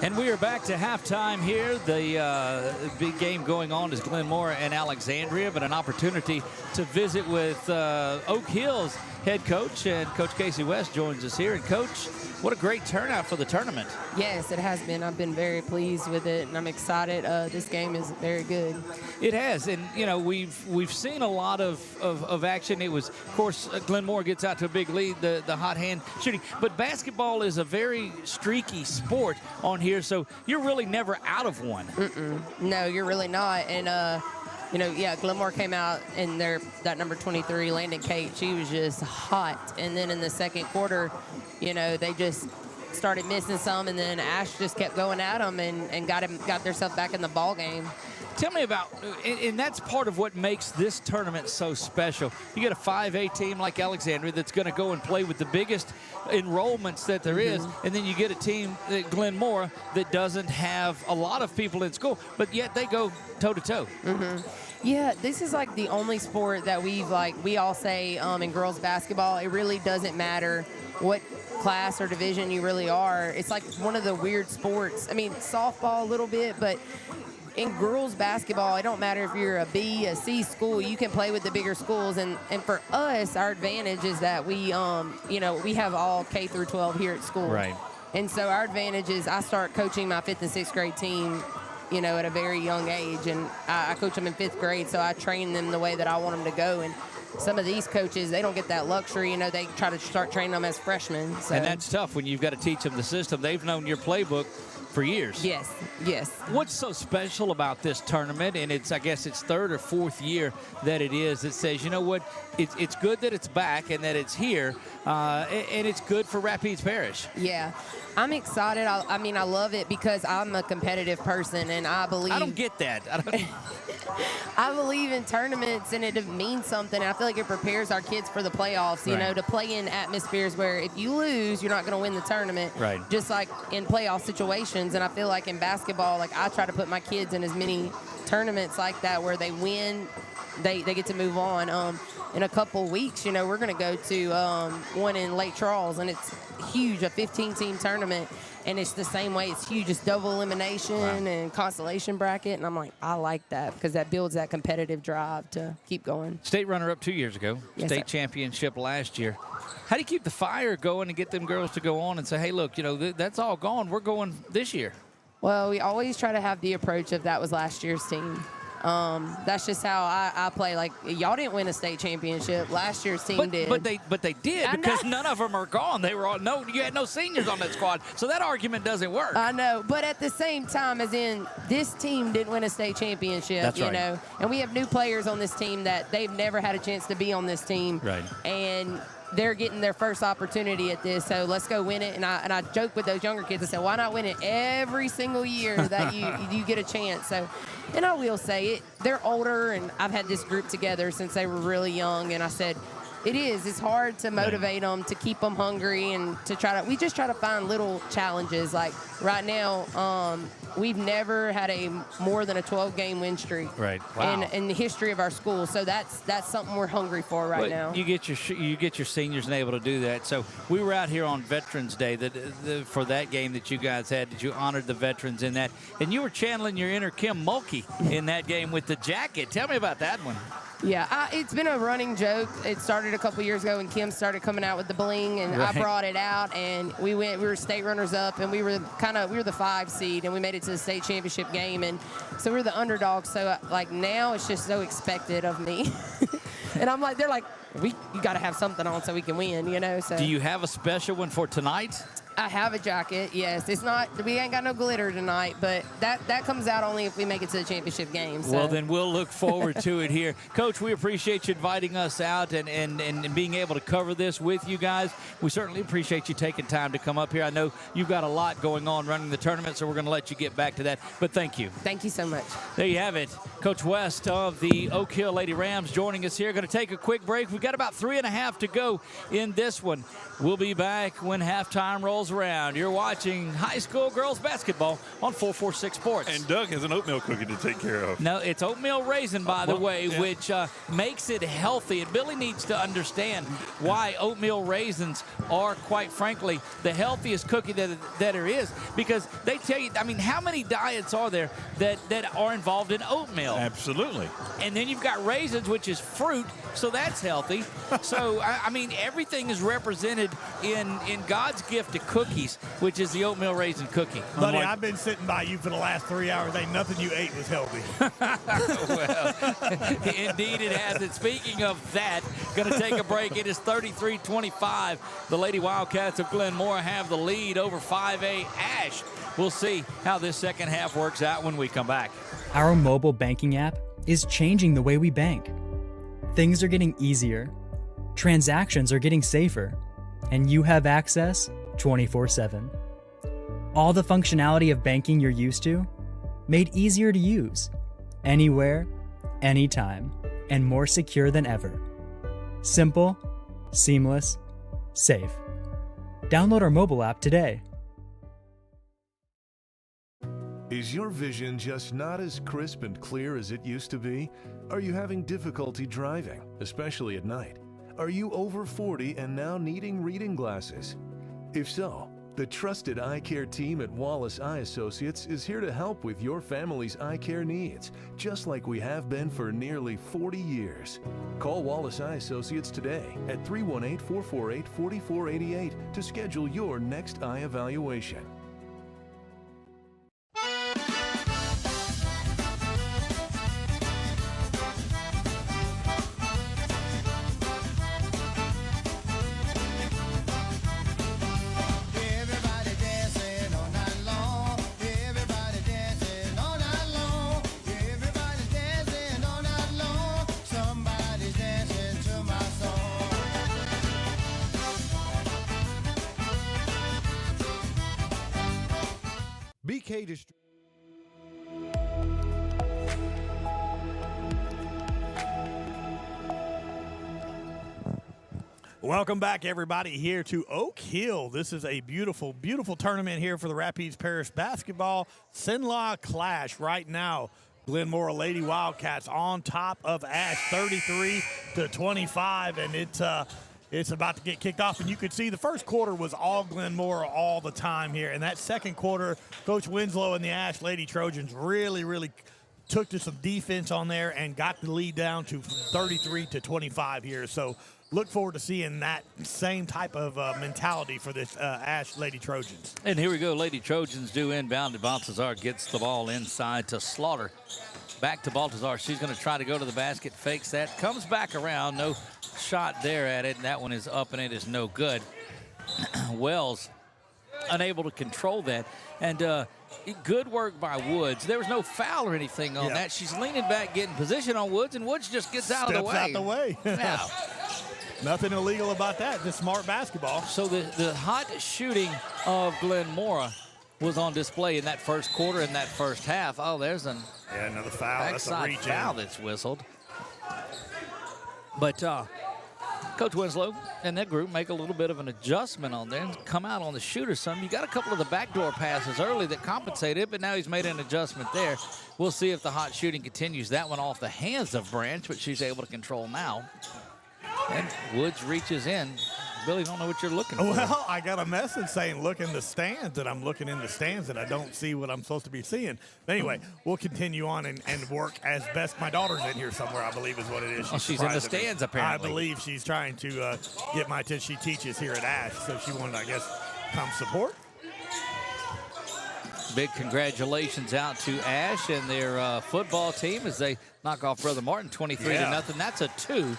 And we are back to halftime here. The big game going on is Glenmore and Alexandria, but an opportunity to visit with Oak Hill's head coach, and Coach Casey West joins us here. And Coach, what a great turnout for the tournament. Yes, it has been. I've been very pleased with it, and I'm excited. This game is very good. It has, and you know we've seen a lot of action. It was, of course, Glenmore gets out to a big lead, the hot hand shooting. But basketball is a very streaky sport on here, so you're really never out of one. No, you're really not. And Glenmore came out and that number 23, Landon Kate, she was just hot. And then in the second quarter, they just started missing some, and then Ash just kept going at them and got themselves back in the ball game. Tell me about, and that's part of what makes this tournament so special. You get a 5A team like Alexandria that's going to go and play with the biggest enrollments that there is, and then you get a team, Glenmore, that doesn't have a lot of people in school, but yet they go toe-to-toe. Yeah, this is like the only sport that we all say in girls basketball, it really doesn't matter what class or division you really are. It's like one of the weird sports. I mean, softball a little bit, but in girls basketball, it don't matter if you're a B, a C school, you can play with the bigger schools. And for us, our advantage is that we have all K through 12 here at school. Right. And so our advantage is I start coaching my 5th and 6th grade team, at a very young age. And I coach them in 5th grade, so I train them the way that I want them to go. And some of these coaches, they don't get that luxury. They try to start training them as freshmen. So. And that's tough when you've got to teach them the system. They've known your playbook for years. Yes. What's so special about this tournament, and I guess it's 3rd or 4th year that it is, that says, you know what, it's good that it's back and that it's here, and it's good for Rapides Parish. Yeah. I'm excited. I love it because I'm a competitive person, and I believe... I don't get that. I believe in tournaments, and it means something. And I feel like it prepares our kids for the playoffs, to play in atmospheres where if you lose, you're not going to win the tournament. Right. Just like in playoff situations. And I feel like in basketball, I try to put my kids in as many tournaments like that where they win, they get to move on. In a couple weeks, we're going to go to one in Lake Charles, and it's huge, a 15-team tournament. And it's the same way. It's huge. It's double elimination and consolation bracket. And I'm like, I like that because that builds that competitive drive to keep going. State runner-up 2 years ago. Yes, State sir. championship last year. How do you keep the fire going and get them girls to go on and say, hey, look, that's all gone. We're going this year. Well, we always try to have the approach of that was last year's team. That's just how I play. Like, y'all didn't win a state championship. Last year's team did. But they did because none of them are gone. They were all you had no seniors on that squad, so that argument doesn't work. I know, but at the same time, as in this team didn't win a state championship. That's right. And we have new players on this team that they've never had a chance to be on this team. Right. And they're getting their first opportunity at this, so let's go win it. And I joke with those younger kids. I said, why not win it every single year that you get a chance? So, and I will say it. They're older, and I've had this group together since they were really young. And I said, it's hard to motivate them, to keep them hungry, and we just try to find little challenges. Like right now, we've never had more than a 12-game win streak. Right. Wow. in the history of our school. So that's something we're hungry for right now. You get your seniors and able to do that. So we were out here on Veterans Day for that game that you guys had. That you honored the veterans in that, and you were channeling your inner Kim Mulkey in that game with the jacket. Tell me about that one. Yeah, it's been a running joke. It started a couple years ago when Kim started coming out with the bling, and Right. I brought it out, and we were state runners up, and we were the 5 seed, and we made it to the state championship game, and so we were the underdogs. So like now it's just so expected of me, and I'm like, they're like, you got to have something on so we can win, you know. So Do you have a special one for tonight? I have a jacket, yes. It's not, we ain't got no glitter tonight, but that comes out only if we make it to the championship game. So. Well, then we'll look forward to it here. Coach, we appreciate you inviting us out and being able to cover this with you guys. We certainly appreciate you taking time to come up here. I know you've got a lot going on running the tournament, so we're going to let you get back to that. But thank you. Thank you so much. There you have it. Coach West of the Oak Hill Lady Rams joining us here. Going to take a quick break. We've got about 3.5 to go in this one. We'll be back when halftime rolls around. You're watching high school girls basketball on 446 Sports. And Doug has an oatmeal cookie to take care of. No, it's oatmeal raisin, by the way, yeah. which makes it healthy. And Billy needs to understand why oatmeal raisins are, quite frankly, the healthiest cookie that there is. Because they tell you, I mean, how many diets are there that are involved in oatmeal? Absolutely. And then you've got raisins, which is fruit, so that's healthy. So, I mean, everything is represented in God's gift to cookies, which is the oatmeal raisin cookie. Buddy, I've been sitting by you for the last 3 hours. Ain't nothing you ate was healthy. Well, indeed it has. And speaking of that, going to take a break. It is 33-25. The Lady Wildcats of Glenmora have the lead over 5A Ash. We'll see how this second half works out when we come back. Our mobile banking app is changing the way we bank. Things are getting easier, transactions are getting safer, and you have access 24/7. All the functionality of banking you're used to, made easier to use, anywhere, anytime, and more secure than ever. Simple, seamless, safe. Download our mobile app today. Is your vision just not as crisp and clear as it used to be? Are you having difficulty driving, especially at night? Are you over 40 and now needing reading glasses? If so, the trusted eye care team at Wallace Eye Associates is here to help with your family's eye care needs, just like we have been for nearly 40 years. Call Wallace Eye Associates today at 318-448-4488 to schedule your next eye evaluation. BK Dist- Welcome back, everybody, here to Oak Hill. This is a beautiful, beautiful tournament here for the Rapides Parish basketball Cenla Clash right now. Glenmora Lady Wildcats on top of Ash, 33-25, and it's about to get kicked off. And you could see the first quarter was all Glenmora all the time here. And that second quarter, Coach Winslow and the Ash Lady Trojans really took to some defense on there and got the lead down to 33-25 here. So look forward to seeing that same type of mentality for this Ash Lady Trojans. And here we go. Lady Trojans do inbound. Baltazar gets the ball inside to Slaughter. Back to Baltazar. She's going to try to go to the basket, fakes that, comes back around. No shot there at it, and that one is up, and it is no good. Wells unable to control that. And good work by Woods. There was no foul or anything on that. She's leaning back, getting position on Woods, and Woods just gets out of the way. Steps out the way. Now, nothing illegal about that. Just smart basketball. So the hot shooting of Glenmora was on display in that first quarter, in that first half. Oh, there's another foul. That's a backside reach foul in. that's whistled. But Coach Winslow and that group make a little bit of an adjustment on there and come out on the shooter some. You got a couple of the backdoor passes early that compensated, but now he's made an adjustment there. We'll see if the hot shooting continues. That one off the hands of Branch, but she's able to control now. And Woods reaches in. Billy, don't know what you're looking for. Well, I got a message saying look in the stands, and I'm looking in the stands, and I don't see what I'm supposed to be seeing. But anyway, we'll continue on and work as best. My daughter's in here somewhere, I believe is what it is. She's in the stands, apparently. I believe she's trying to get my attention. She teaches here at Ash, so she wanted, I guess, come support. Big congratulations out to Ash and their football team as they knock off Brother Martin 23-0. That's a 2.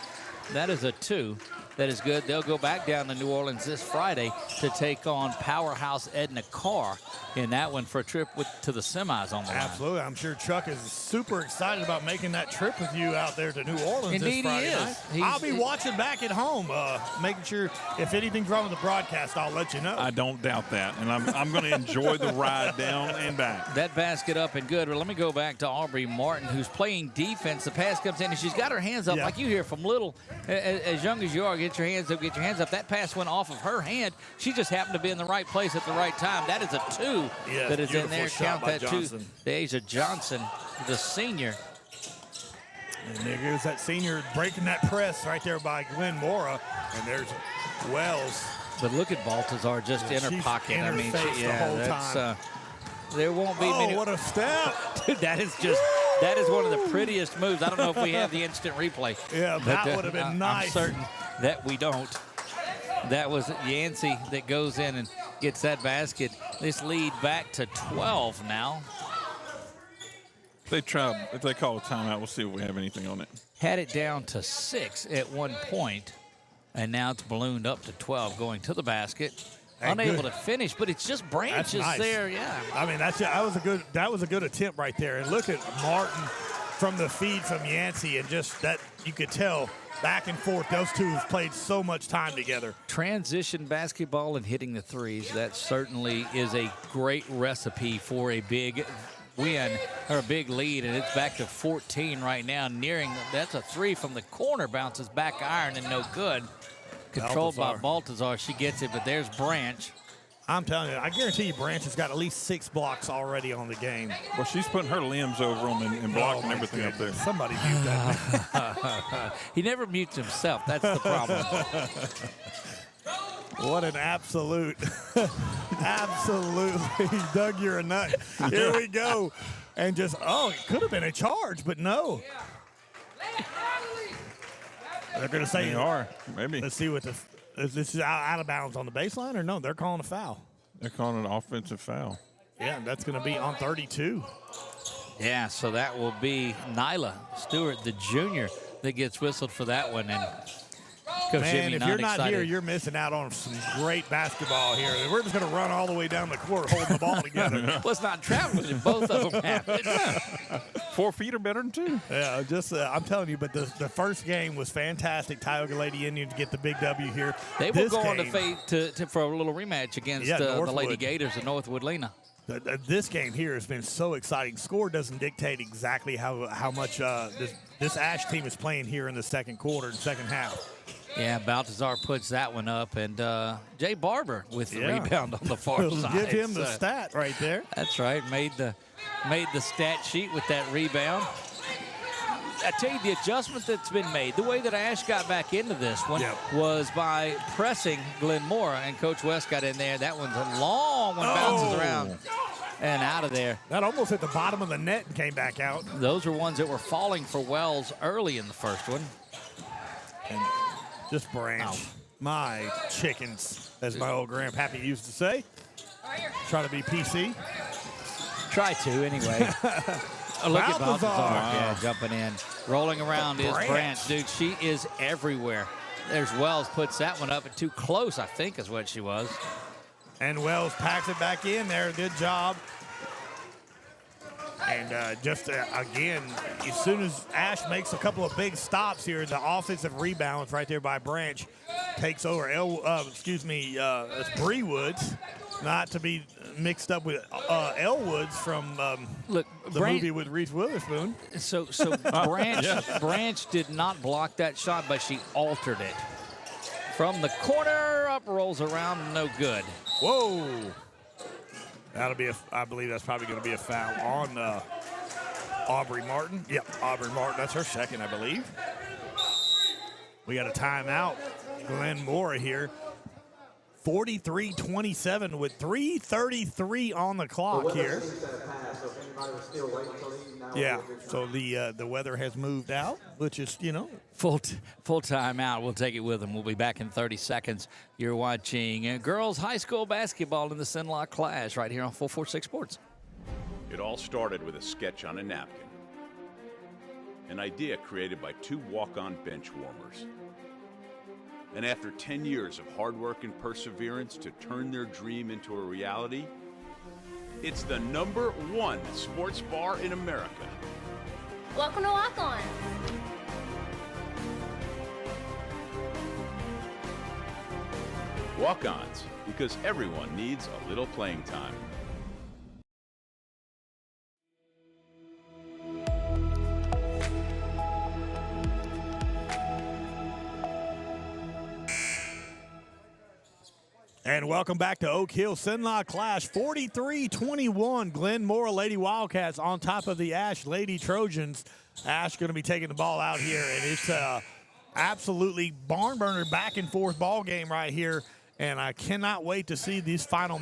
That is a 2. That is good. They'll go back down to New Orleans this Friday to take on Powerhouse Edna Carr in that one for a trip to the semis on the line. Absolutely. I'm sure Chuck is super excited about making that trip with you out there to New Orleans Indeed, this Friday he is. night. I'll be watching back at home, making sure if anything's wrong with the broadcast, I'll let you know. I don't doubt that, and I'm going to enjoy the ride down and back. That basket up and good. But let me go back to Aubrey Martin, who's playing defense. The pass comes in, and she's got her hands up like you hear from little, as young as you are. Get your hands up, get your hands up. That pass went off of her hand. She just happened to be in the right place at the right time. That is a 2 that is in there. Count that 2. Deja Johnson, the senior. And there goes that senior breaking that press right there by Glenn Mora. And there's Wells. But look at Baltazar just in her pocket. I mean, the whole time. There won't be many. Oh, what a step. Dude, that is one of the prettiest moves. I don't know if we have the instant replay. Yeah, that would have been nice. I'm certain that we don't. That was Yancey that goes in and gets that basket. This lead back to 12 now. If they call a timeout, we'll see if we have anything on it. Had it down to 6 at one point, and now it's ballooned up to 12 going to the basket. Unable to finish, but it's just branches there. Yeah. I mean, that was a good attempt right there. And look at Martin from the feed from Yancey, and just that you could tell back and forth. Those two have played so much time together. Transition basketball and hitting the threes. That certainly is a great recipe for a big win or a big lead, and it's back to 14 right now. That's a 3 from the corner, bounces back iron and no good. Controlled by Baltazar. She gets it, but there's Branch. I'm telling you, I guarantee you Branch has got at least 6 blocks already on the game. Well, she's putting her limbs over them and blocking everything up there. Somebody mute that. He never mutes himself. That's the problem. What an absolutely, Doug, you're a nut. Here we go. And just, it could have been a charge, but no. They're going to say they are, maybe. Let's see what this is out of bounds on the baseline, or no? They're calling a foul. They're calling an offensive foul. Yeah, that's going to be on 32. Yeah, so that will be Nyla Stewart, the junior, that gets whistled for that one. And Coach Man, Jimmy if you're not excited. here, you're missing out on some great basketball here. We're just going to run all the way down the court holding the ball together. Well, it's not traveling if both of them have it. 4 feet are better than 2. Yeah, I'm telling you, but the first game was fantastic. Tioga Lady Indians get the big W here. They will go on to fate for a little rematch against the Lady Gators of Northwood Lena. This game here has been so exciting. Score doesn't dictate exactly how much this Ash team is playing here in the second quarter and second half. Yeah, Baltazar puts that one up, and Jay Barber with the rebound on the far side. Give him the stat right there. That's right. Made the stat sheet with that rebound. I tell you, the adjustment that's been made, the way that Ash got back into this one was by pressing Glenn Mora, and Coach West got in there. That one's a long one, bounces around and out of there. That almost hit the bottom of the net and came back out. Those are ones that were falling for Wells early in the first one. And just Branch. My chickens, as my old grandpappy used to say. Try to be PC. Try to, anyway. Look at Baltazar. Yeah, jumping in. Rolling around is Branch. Dude, she is everywhere. There's Wells, puts that one up at too close, I think is what she was. And Wells packs it back in there. Good job. And again, as soon as Ash makes a couple of big stops here, the offensive rebounds right there by Branch takes over. It's Bree Woods, not to be mixed up with Elwoods from the movie with Reese Witherspoon. So Branch did not block that shot, but she altered it. From the corner, up, rolls around, no good. Whoa. That'll be I believe that's probably going to be a foul on Aubrey Martin. Yep, Aubrey Martin. That's her second, I believe. We got a timeout. Glenn Mora here. 43-27 with 3:33 on the clock here. Yeah, so the weather has moved out, which is, Full time out. We'll take it with them. We'll be back in 30 seconds. You're watching girls high school basketball in the Cenla Clash right here on 446 Sports. It all started with a sketch on a napkin. An idea created by two walk-on bench warmers. And after 10 years of hard work and perseverance to turn their dream into a reality, it's the #1 sports bar in America. Welcome to Walk On. Walk-ons, because everyone needs a little playing time. And welcome back to Oak Hill Cenla Clash. 43-21. Glen Moore Lady Wildcats on top of the Ash Lady Trojans. Ash going to be taking the ball out here, and it's absolutely barn burner back and forth ball game right here. And I cannot wait to see this final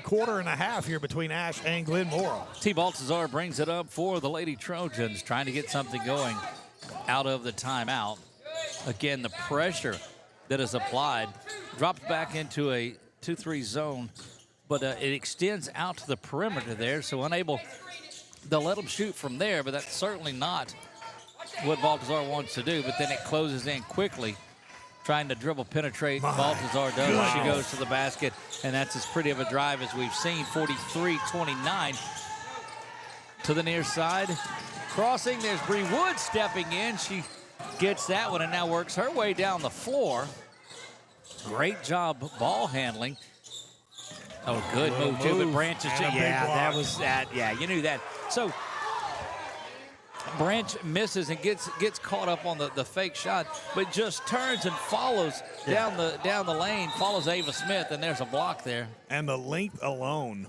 quarter and a half here between Ash and Glen Moore. T. Baltazar brings it up for the Lady Trojans, trying to get something going out of the timeout. Again, the pressure that is applied drops back into a 2-3 zone, but it extends out to the perimeter there, so unable to let them shoot from there, but that's certainly not what Baltazar wants to do. But then it closes in quickly, trying to dribble penetrate. Baltazar does. She goes to the basket, and that's as pretty of a drive as we've seen. 43-29 to the near side. Crossing, there's Bree Wood stepping in. She gets that one and now works her way down the floor. Great job ball handling. Oh, good move too, but Branch is that was that. Yeah, you knew that. So Branch misses and gets caught up on the fake shot, but just turns and follows down the lane, follows Ava Smith, and there's a block there. And the length alone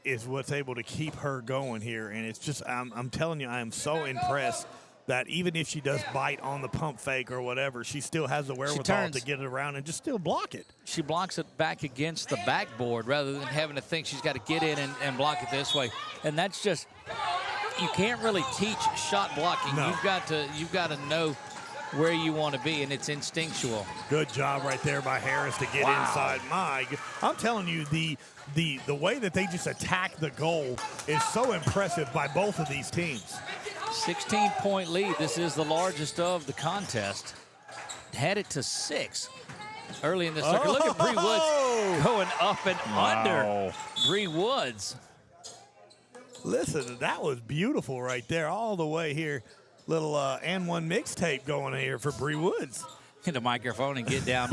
is what's able to keep her going here. And it's just, I'm telling you, I am so impressed that even if she does bite on the pump fake or whatever, she still has the wherewithal to get it around and just still block it. She blocks it back against the backboard rather than having to think she's got to get in and block it this way. And that's just, you can't really teach shot blocking. No. You've got to know where you want to be, and it's instinctual. Good job right there by Harris to get inside. I'm telling you, the way that they just attack the goal is so impressive by both of these teams. 16-point lead. This is the largest of the contest. Had it to 6 early in the circuit. Look at Bree Woods going up and under. Bree Woods. Listen, that was beautiful right there all the way here. Little and one mixtape going here for Bree Woods. Hit the microphone and get down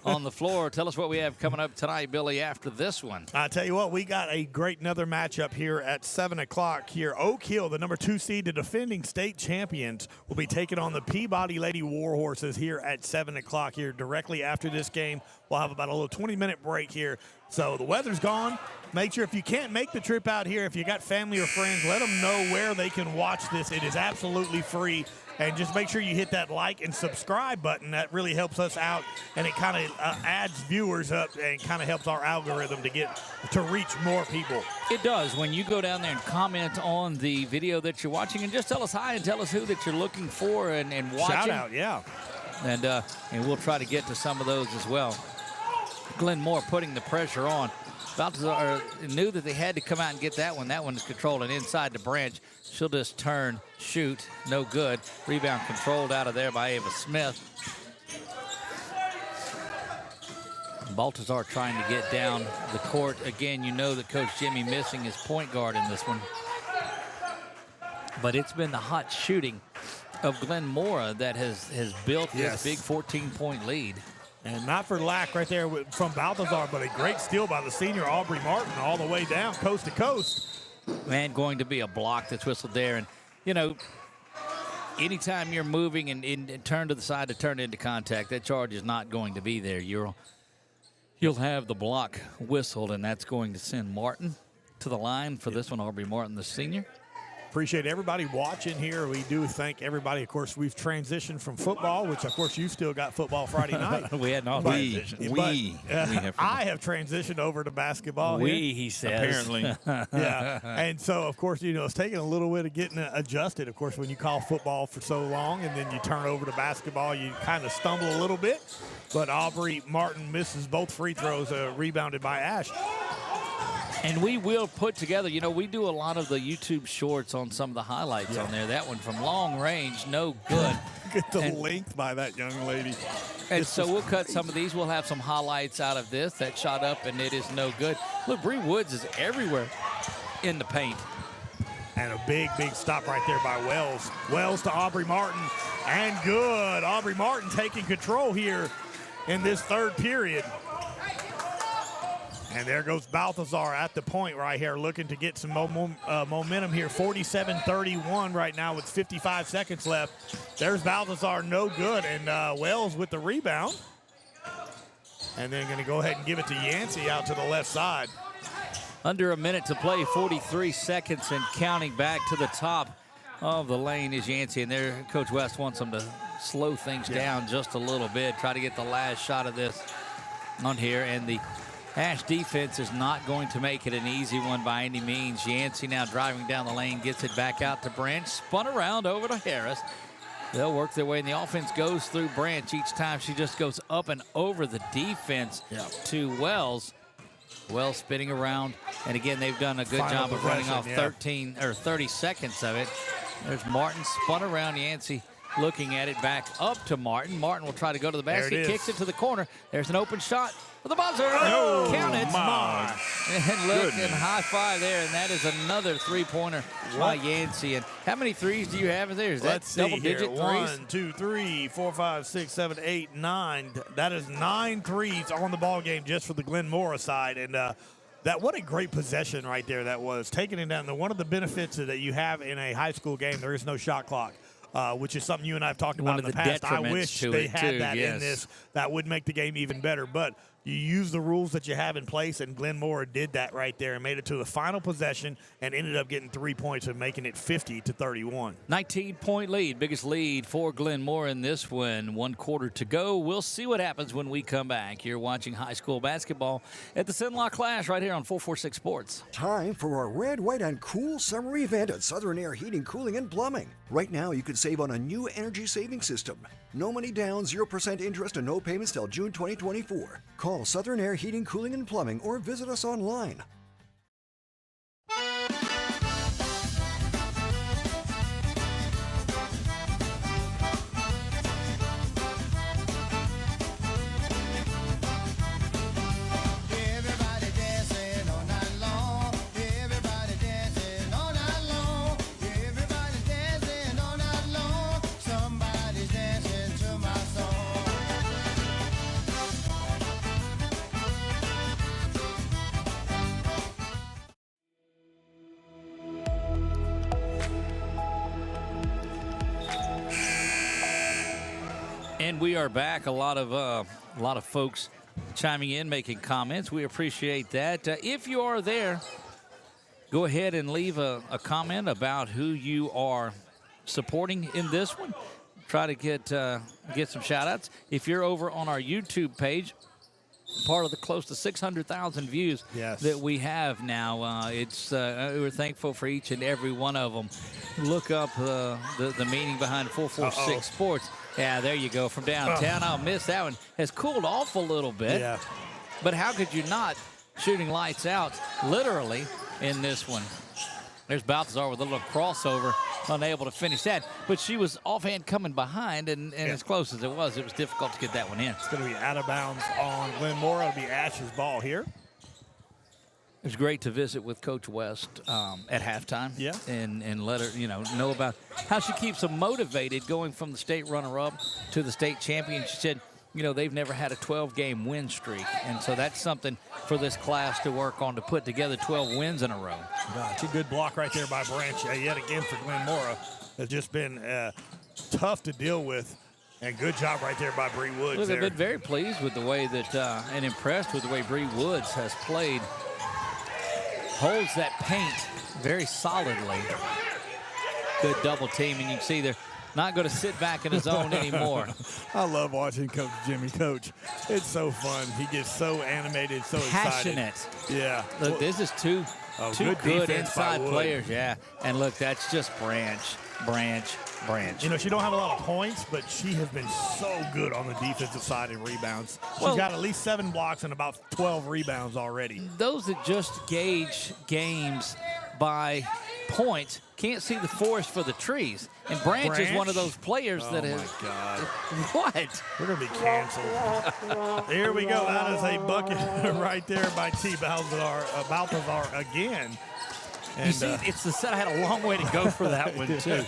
on the floor. Tell us what we have coming up tonight, Billy, after this one. I tell you what, we got another matchup here at 7 o'clock here. Oak Hill, the #2 seed, the defending state champions, will be taking on the Peabody Lady Warhorses here at 7 o'clock here. Directly after this game, we'll have about a little 20-minute break here. So the weather's gone. Make sure if you can't make the trip out here, if you got family or friends, let them know where they can watch this. It is absolutely free. And just make sure you hit that like and subscribe button. That really helps us out, and it kind of adds viewers up and kind of helps our algorithm to reach more people. It does. When you go down there and comment on the video that you're watching, and just tell us hi and tell us who that you're looking for and watching. Shout out, yeah. And we'll try to get to some of those as well. Glen Moore putting the pressure on. Baltazar knew that they had to come out and get that one. That one is controlled and inside the Branch. She'll just turn, shoot, no good. Rebound controlled out of there by Ava Smith. Baltazar trying to get down the court. Again, you know that Coach Jimmy missing his point guard in this one. But it's been the hot shooting of Glen Moore that has built this big 14-point lead. And not for lack right there from Baltazar, but a great steal by the senior Aubrey Martin all the way down coast to coast. Man, going to be a block that's whistled there. And, you know, anytime you're moving and turn to the side to turn into contact, that charge is not going to be there. You'll have the block whistled, and that's going to send Martin to the line for this one, Aubrey Martin, the senior. appreciate everybody watching here. We do thank everybody. Of course, we've transitioned from football, which, of course, you've still got football Friday night. We had not transitioned. We have I have transitioned over to basketball here. He says. apparently. Yeah. And so, of course, it's taking a little bit of getting adjusted. Of course, when you call football for so long and then you turn over to basketball, you kind of stumble a little bit. But Aubrey Martin misses both free throws, rebounded by Ash. And we will put together, we do a lot of the YouTube shorts on some of the highlights on there. That one from long range, no good. Get the length by that young lady. And so we'll cut some of these. We'll have some highlights out of this. That shot up, and it is no good. Look, Bree Woods is everywhere in the paint. And a big, big stop right there by Wells. Wells to Aubrey Martin, and good. Aubrey Martin taking control here in this third period. And there goes Balthazar at the point right here, looking to get some momentum here. 47-31 right now with 55 seconds left. There's Balthazar, no good. And Wells with the rebound. And then going to go ahead and give it to Yancey out to the left side. Under a minute to play, 43 seconds and counting. Back to the top of the lane is Yancey. And there, Coach West wants them to slow things down just a little bit. Try to get the last shot of this on here. And the Ash defense is not going to make it an easy one by any means. Yancey now driving down the lane, gets it back out to Branch, spun around over to Harris. They'll work their way, and the offense goes through Branch. Each time she just goes up and over the defense to Wells. Wells spinning around, and again, they've done a good job of running off 30 seconds of it. There's Martin, spun around. Yancey looking at it, back up to Martin. Martin will try to go to the basket, kicks it to the corner. There's an open shot for the buzzer. Oh, count it. my And look, goodness. and high five there, and that is another three-pointer by Yancey. And how many threes do you have in there? Is that Let's see double-digit here. threes? 1, 2, 3, 4, 5, 6, 7, 8, 9. That is 9 threes on the ball game just for the Glen Mora side. And what a great possession right there that was. Taking it down. One of the benefits that you have in a high school game, there is no shot clock. Which is something you and I have talked about in the past. I wish they had that in this. That would make the game even better. But you use the rules that you have in place, and Glen Mora did that right there and made it to the final possession and ended up getting 3 points and making it 50-31. 19-point lead, biggest lead for Glen Mora in this one. 1 quarter to go. We'll see what happens when we come back. You're watching high school basketball at the Cenla Clash right here on 446 Sports. Time for our red, white, and cool summer event at Southern Air Heating, Cooling, and Plumbing. Right now, you can save on a new energy saving system. No money down, 0% interest, and no payments till June 2024. Call Southern Air Heating, Cooling, and Plumbing or visit us online. And we are back. A lot of folks chiming in, making comments. We appreciate that. If you are there, go ahead and leave a comment about who you are supporting in this one. Try to get some shout-outs. If you're over on our YouTube page, part of the close to 600,000 views that we have now, we're thankful for each and every one of them. Look up the meaning behind 446 Sports. Yeah, there you go, from downtown. I'll miss that one. Has cooled off a little bit. Yeah. But how could you not? Shooting lights out, literally, in this one. There's Balthazar with a little crossover, unable to finish that. But she was offhand coming behind, and as close as it was difficult to get that one in. It's going to be out of bounds on Glen Mora. It'll be Ash's ball here. It was great to visit with Coach West at halftime. Yeah. And let her, know about how she keeps them motivated going from the state runner-up to the state champion. She said, they've never had a 12-game win streak. And so that's something for this class to work on, to put together 12 wins in a row. It's a good block right there by Branch. Yet again for Glen Mora. It's just been tough to deal with. And good job right there by Bree Woods. Look, I've been very pleased with the way that, and impressed with the way Bree Woods has played. Holds that paint very solidly. Good double team, and you can see they're not going to sit back in his zone anymore. I love watching Coach Jimmy coach. It's so fun. He gets so animated, so Passionate. excited. Yeah. Look, this is two good defense by inside Wood. players, yeah. And look, that's just Branch. You know, she don't have a lot of points, but she has been so good on the defensive side in rebounds. She's Well, got at least 7 blocks and about 12 rebounds already. Those that just gauge games by points can't see the forest for the trees. And Branch is one of those players that Oh, has. my God. What? We're going to be canceled. Here we go. That is a bucket right there by T. Balthazar again. And, You see, it's the set. I had a long way to go for that one, too.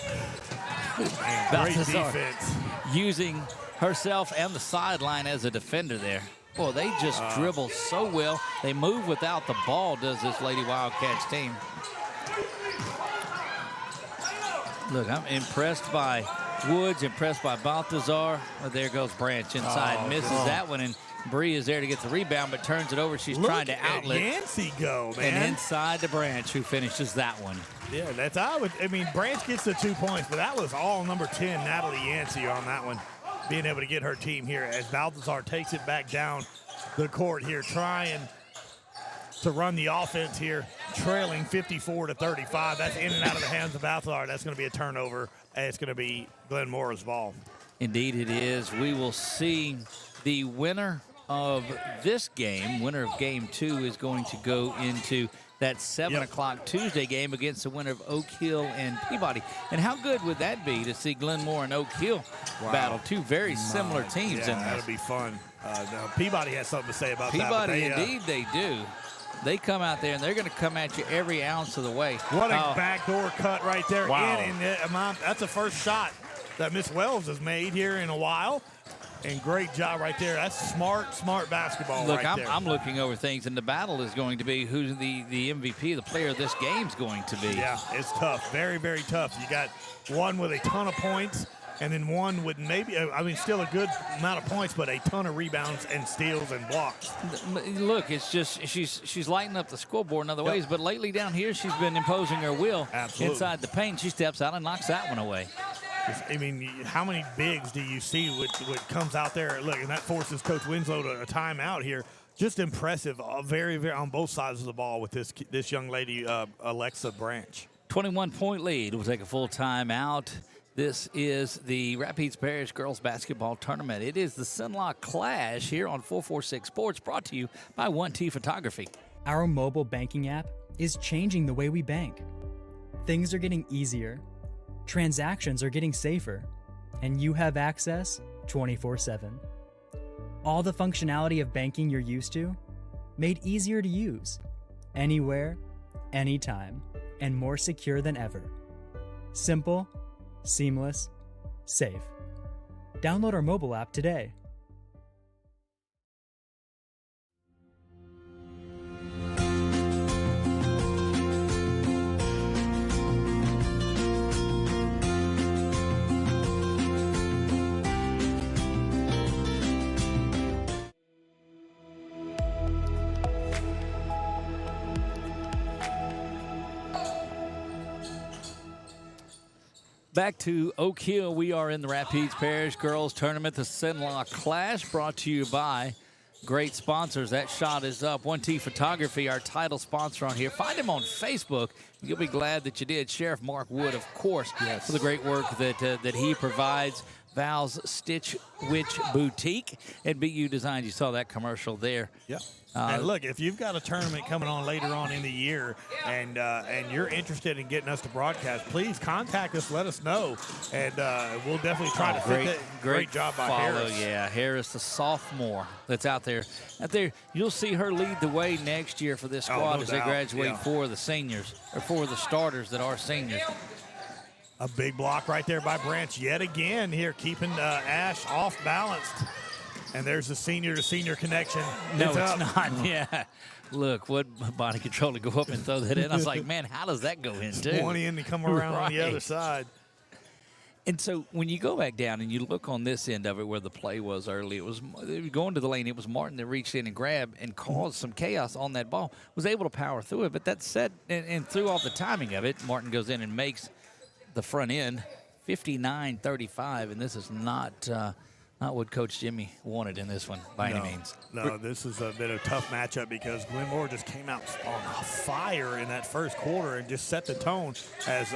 great Balthazar defense. using herself and the sideline as a defender there. Boy, they just dribble so well. They move without the ball, does this Lady Wildcats team. Look, I'm impressed by Woods, impressed by Balthazar. Oh, there goes Branch inside, misses that one, and Bree is there to get the rebound, but turns it over. She's trying to outlet. Yancey go, man. And inside to Branch, who finishes that one. Yeah, Branch gets the 2 points, but that was all number 10, Natalie Yancey, on that one, being able to get her team here as Balthazar takes it back down the court here, trying to run the offense here, trailing 54-35. That's in and out of the hands of Balthazar. That's going to be a turnover, and it's going to be Glenn Mora's ball. Indeed it is. We will see the winner of this game. Winner of game 2 is going to go into that 7 o'clock Tuesday game against the winner of Oak Hill and Peabody. And how good would that be to see Glenmore and Oak Hill battle? Two very similar teams. Yeah, that'll be fun. Now Peabody has something to say about Peabody, that. indeed they do. They come out there, and they're going to come at you every ounce of the way. What a backdoor cut right there. Wow. That's the first shot that Miss Wells has made here in a while. And great job right there. That's smart basketball Look, right there. I'm looking over things, and the battle is going to be who's the MVP, the player of this game's going to be. Yeah, it's tough. Very, very tough. You got one with a ton of points, and then one with still a good amount of points, but a ton of rebounds and steals and blocks. Look, it's just she's lighting up the scoreboard in other ways, but lately down here she's been imposing her will inside the paint. She steps out and knocks that one away. I mean, how many bigs do you see what comes out there? Look, and that forces Coach Winslow to a timeout here. Just impressive, very, very on both sides of the ball with this young lady, Alexa Branch. 21-point lead. We'll take a full timeout. This is the Rapides Parish Girls Basketball Tournament. It is the Cenla Clash here on 446 Sports, brought to you by 1T Photography. Our mobile banking app is changing the way we bank. Things are getting easier, transactions are getting safer, and you have access 24/7. All the functionality of banking you're used to, made easier to use, anywhere, anytime, and more secure than ever. Simple, seamless, safe. Download our mobile app today. Back to Oak Hill. We are in the Rapides Parish Girls Tournament, the Cenla Clash, brought to you by great sponsors. That shot is up. 1T Photography, our title sponsor on here. Find him on Facebook. You'll be glad that you did. Sheriff Mark Wood, of course, for the great work that he provides. Val's Stitch Witch Boutique at BU Design. You saw that commercial there. Yep. And look, if you've got a tournament coming on later on in the year and you're interested in getting us to broadcast, please contact us. Let us know, and we'll definitely try to fit that. Great job by Harris. Yeah, Harris, the sophomore that's out there. You'll see her lead the way next year for this squad as they graduate for the seniors, or for the starters that are seniors. A big block right there by Branch yet again here, keeping Ash off balanced. And there's the senior-to-senior connection. No, it's not. Yeah. Look, what body control to go up and throw that in. I was like, man, how does that go in, too? 20 in to come around on the other side. And so when you go back down and you look on this end of it where the play was early, it was going to the lane. It was Martin that reached in and grabbed and caused some chaos on that ball. Was able to power through it. But that said, and through all the timing of it, Martin goes in and makes the front end, 59-35, and this is not what Coach Jimmy wanted in this one by any means. No, this has been a tough matchup because Glenmore just came out on fire in that first quarter and just set the tone as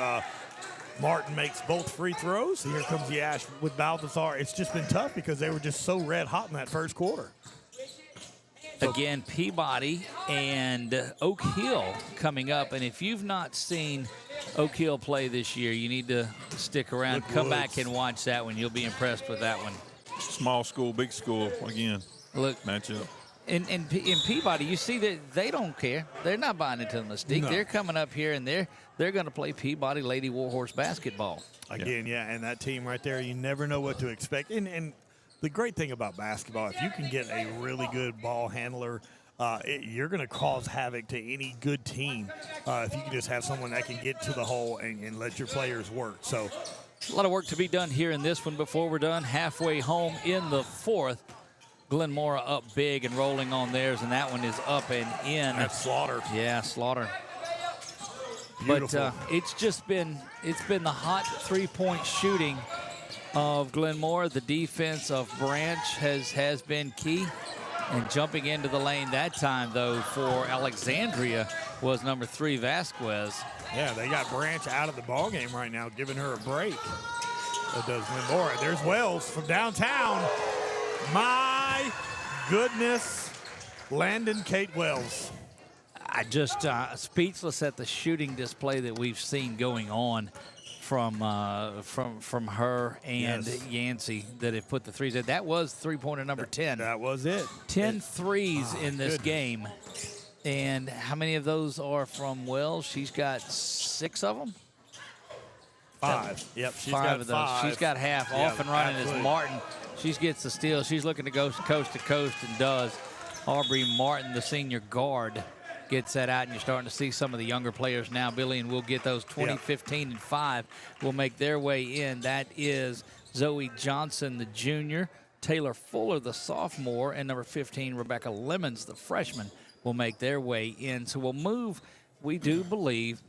Martin makes both free throws. Here comes the Ash with Balthazar. It's just been tough because they were just so red hot in that first quarter. Again, Peabody and Oak Hill coming up. And if you've not seen Oak Hill play this year, you need to stick around. Come back and watch that one. You'll be impressed with that one. Small school, big school, again. Look, matchup. In Peabody, you see that they don't care. They're not buying into the mystique. No. They're coming up here, and they're going to play Peabody Lady Warhorse basketball. Again, and that team right there, you never know what to expect. And the great thing about basketball, if you can get a really good ball handler, you're going to cause havoc to any good team if you can just have someone that can get to the hole and let your players work. So a lot of work to be done here in this one before we're done. Halfway home in the fourth. Glenmora up big and rolling on theirs, and that one is up and in. That's Slaughter. Yeah, Slaughter. Beautiful. But it's been the hot three-point shooting of Glenmora. The defense of Branch has been key. And jumping into the lane that time, though, for Alexandria was number 3, Vasquez. Yeah, they got Branch out of the ballgame right now, giving her a break. That does Glenmora. There's Wells from downtown. My goodness, Landon Kate Wells. I just speechless at the shooting display that we've seen going on from her and Yancey that have put the threes in. That was three-pointer number 10. That was it. 10 threes in this game. And how many of those are from Wells? She's got 6 of them. 5. Yep, she's 5 got of those. 5. She's got half. Yeah, Off and running absolutely. is Martin. She gets the steal. She's looking to go coast to coast and does. Aubrey Martin, the senior guard, gets that out, and you're starting to see some of the younger players now. Billy, and we'll get those 20, 15, and 5 will make their way in. That is Zoe Johnson, the junior, Taylor Fuller, the sophomore, and number 15, Rebecca Lemons, the freshman, will make their way in. So we'll move, we do believe,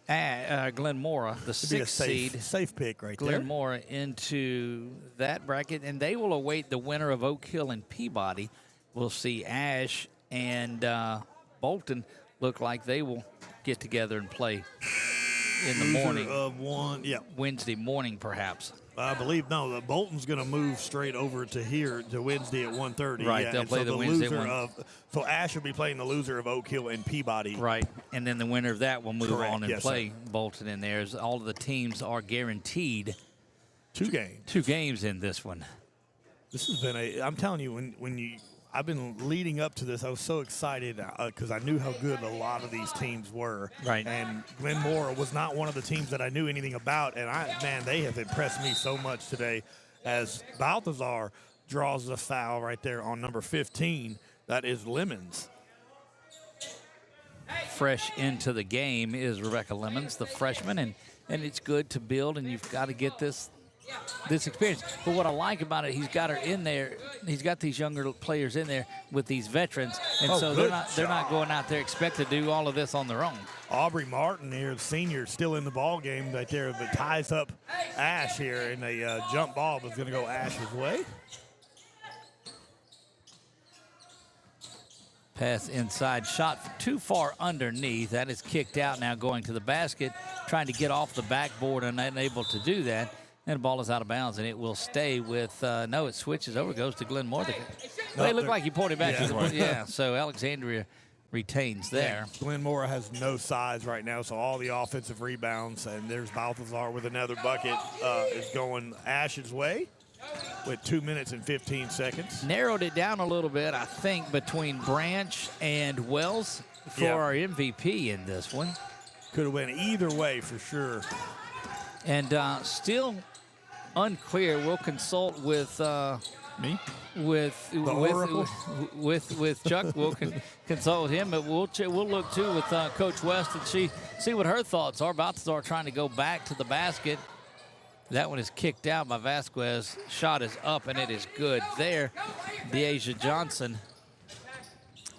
Glenmora, the 6th seed. Safe pick right there. Glenmora into that bracket, and they will await the winner of Oak Hill and Peabody. We'll see Ash and Bolton look like they will get together and play in the morning. Of one, Wednesday morning, perhaps. I believe, the Bolton's going to move straight over to here to Wednesday at 1:30. Right, they'll play the Wednesday one. So Ash will be playing the loser of Oak Hill and Peabody. Right, and then the winner of that will move on and Yes, play Bolton in there. As all of the teams are guaranteed 2 games. 2 games in this one. This has been I'm telling you, I've been leading up to this. I was so excited because I knew how good a lot of these teams were. Right. And Glenmora was not one of the teams that I knew anything about. And, they have impressed me so much today as Balthazar draws the foul right there on number 15. That is Lemons. Fresh into the game is Rebecca Lemons, the freshman, and it's good to build, and you've got to get this experience. But what I like about it, he's got her in there. He's got these younger players in there with these veterans, and so they're not going out there expected to do all of this on their own. Aubrey Martin here, the senior, still in the ball game right there, but ties up Ash here, and a jump ball was going to go Ash's way. Pass inside, shot too far underneath. That is kicked out now, going to the basket, trying to get off the backboard and unable to do that. And the ball is out of bounds, and it will stay with, it switches over, goes to Glenmora. They look like he pulled it back to the so Alexandria retains there. Glenmora has no size right now, so all the offensive rebounds, and there's Balthazar with another bucket, is going Ash's way with 2 minutes and 15 seconds. Narrowed it down a little bit, I think, between Branch and Wells for our MVP in this one. Could have went either way for sure. And still unclear. We'll consult with me, with Chuck. We'll consult with him, but we'll look too with Coach West and see what her thoughts are. Balthazar trying to go back to the basket. That one is kicked out by Vasquez. Shot is up, and it is good there. Deasia Johnson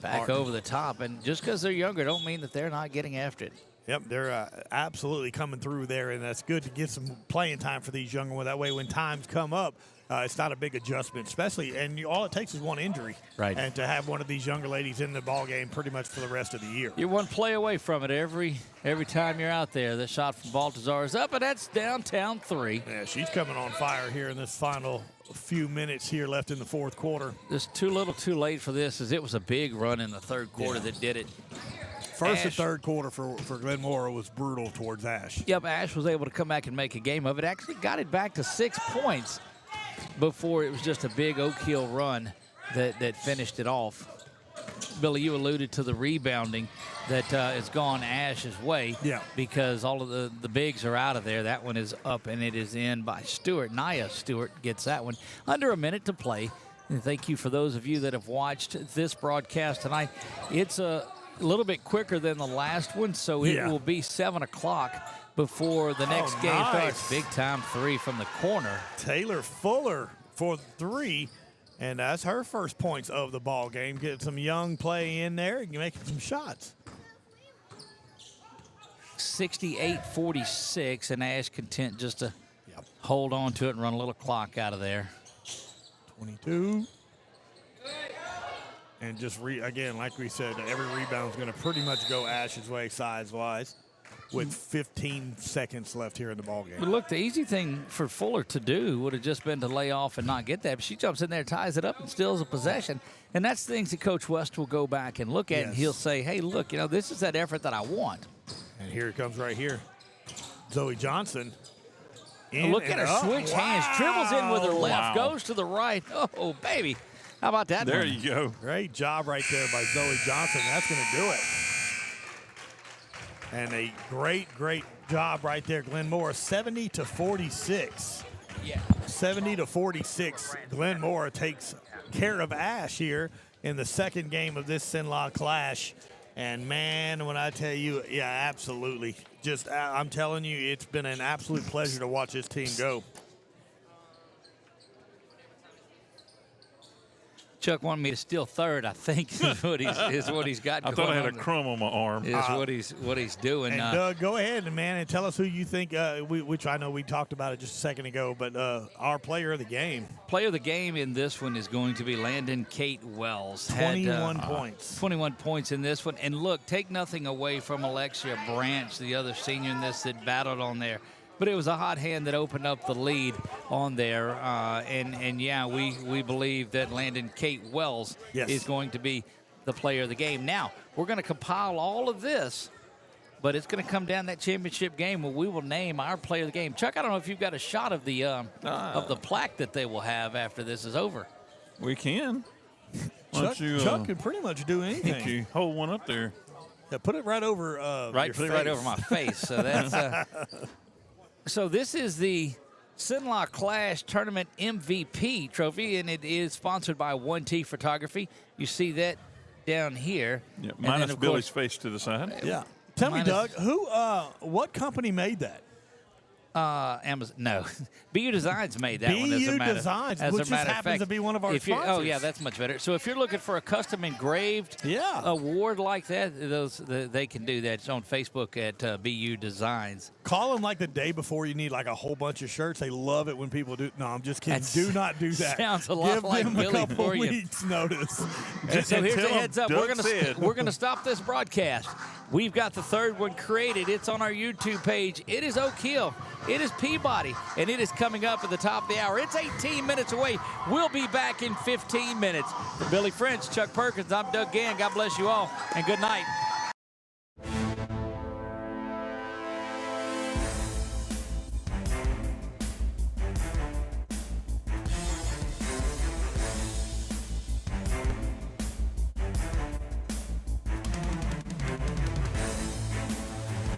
back over the top. And just because they're younger don't mean that they're not getting after it. Yep, they're absolutely coming through there, and that's good to get some playing time for these younger ones. That way when times come up, it's not a big adjustment, especially, and all it takes is one injury. Right. And to have one of these younger ladies in the ball game pretty much for the rest of the year. You're one play away from it every time you're out there. The shot from Baltazar is up, and that's downtown 3. Yeah, she's coming on fire here in this final few minutes here left in the fourth quarter. Just too little too late for this, as it was a big run in the third quarter that did it. First and Ash. third quarter for Glenmora was brutal towards Ash. Yep, Ash was able to come back and make a game of it. Actually got it back to 6 points before it was just a big Oak Hill run that finished it off. Billy, you alluded to the rebounding that has gone Ash's way. Yeah. Because all of the bigs are out of there. That one is up, and it is in by Stewart. Nia Stewart gets that one. Under a minute to play. And thank you for those of you that have watched this broadcast tonight. It's a little bit quicker than the last one, so it will be 7 o'clock before the next game starts. Big time 3 from the corner. Taylor Fuller for 3, and that's her first points of the ball game. Get some young play in there and making some shots. 68-46, and Ash content just to hold on to it and run a little clock out of there. 22. And just, again, like we said, every rebound is going to pretty much go Ash's way size-wise with 15 seconds left here in the ballgame. But look, the easy thing for Fuller to do would have just been to lay off and not get that. But she jumps in there, ties it up, and steals a possession. And that's things that Coach West will go back and look at, and he'll say, hey, look, this is that effort that I want. And here it comes right here. Zoe Johnson. Look at her switch hands. Dribbles in with her left, goes to the right. Oh, baby. How about that? There you go. Great job right there by Zoe Johnson. That's going to do it. And a great job right there, Glenmora. 70-46. Yeah. 70-46. Glenmora takes care of Ash here in the second game of this Cenla Clash. And, man, when I tell you, yeah, absolutely. Just, I'm telling you, it's been an absolute pleasure to watch this team go. Chuck wanted me to steal third, I think, is what he's got. I thought I had a crumb on my arm. Is what he's doing. And Doug, go ahead, man, and tell us who you think. Which I know we talked about it just a second ago, but our player of the game. Player of the game in this one is going to be Landon Kate Wells. 21 points. 21 points in this one. And look, take nothing away from Alexia Branch, the other senior in this that battled on there. But it was a hot hand that opened up the lead on there. And we believe that Landon Kate Wells is going to be the player of the game. Now, we're going to compile all of this, but it's going to come down that championship game where we will name our player of the game. Chuck, I don't know if you've got a shot of the plaque that they will have after this is over. We can. Chuck can pretty much do anything. You hold one up there. Yeah, put it right over your face. It right over my face. So that's so this is the Cenla Clash Tournament MVP trophy, and it is sponsored by 1T Photography. You see that down here. Yeah, minus Billy's face to the side. Yeah. Tell me, Doug, what company made that? Amazon. No, BU Designs made that one. BU Designs, which just happens to be one of our sponsors. Oh yeah, that's much better. So if you're looking for a custom engraved award like that, they can do that. It's on Facebook at BU Designs. Call them like the day before you need like a whole bunch of shirts. They love it when people do. No, I'm just kidding. Do not do that. Sounds a lot like Give them Billy a couple Corrigan. weeks notice. So here's a heads up. We're gonna stop this broadcast. We've got the third one created. It's on our YouTube page. It is Oak Hill. It is Peabody, and it is coming up at the top of the hour. It's 18 minutes away. We'll be back in 15 minutes. For Billy French, Chuck Perkins, I'm Doug Gann. God bless you all, and good night.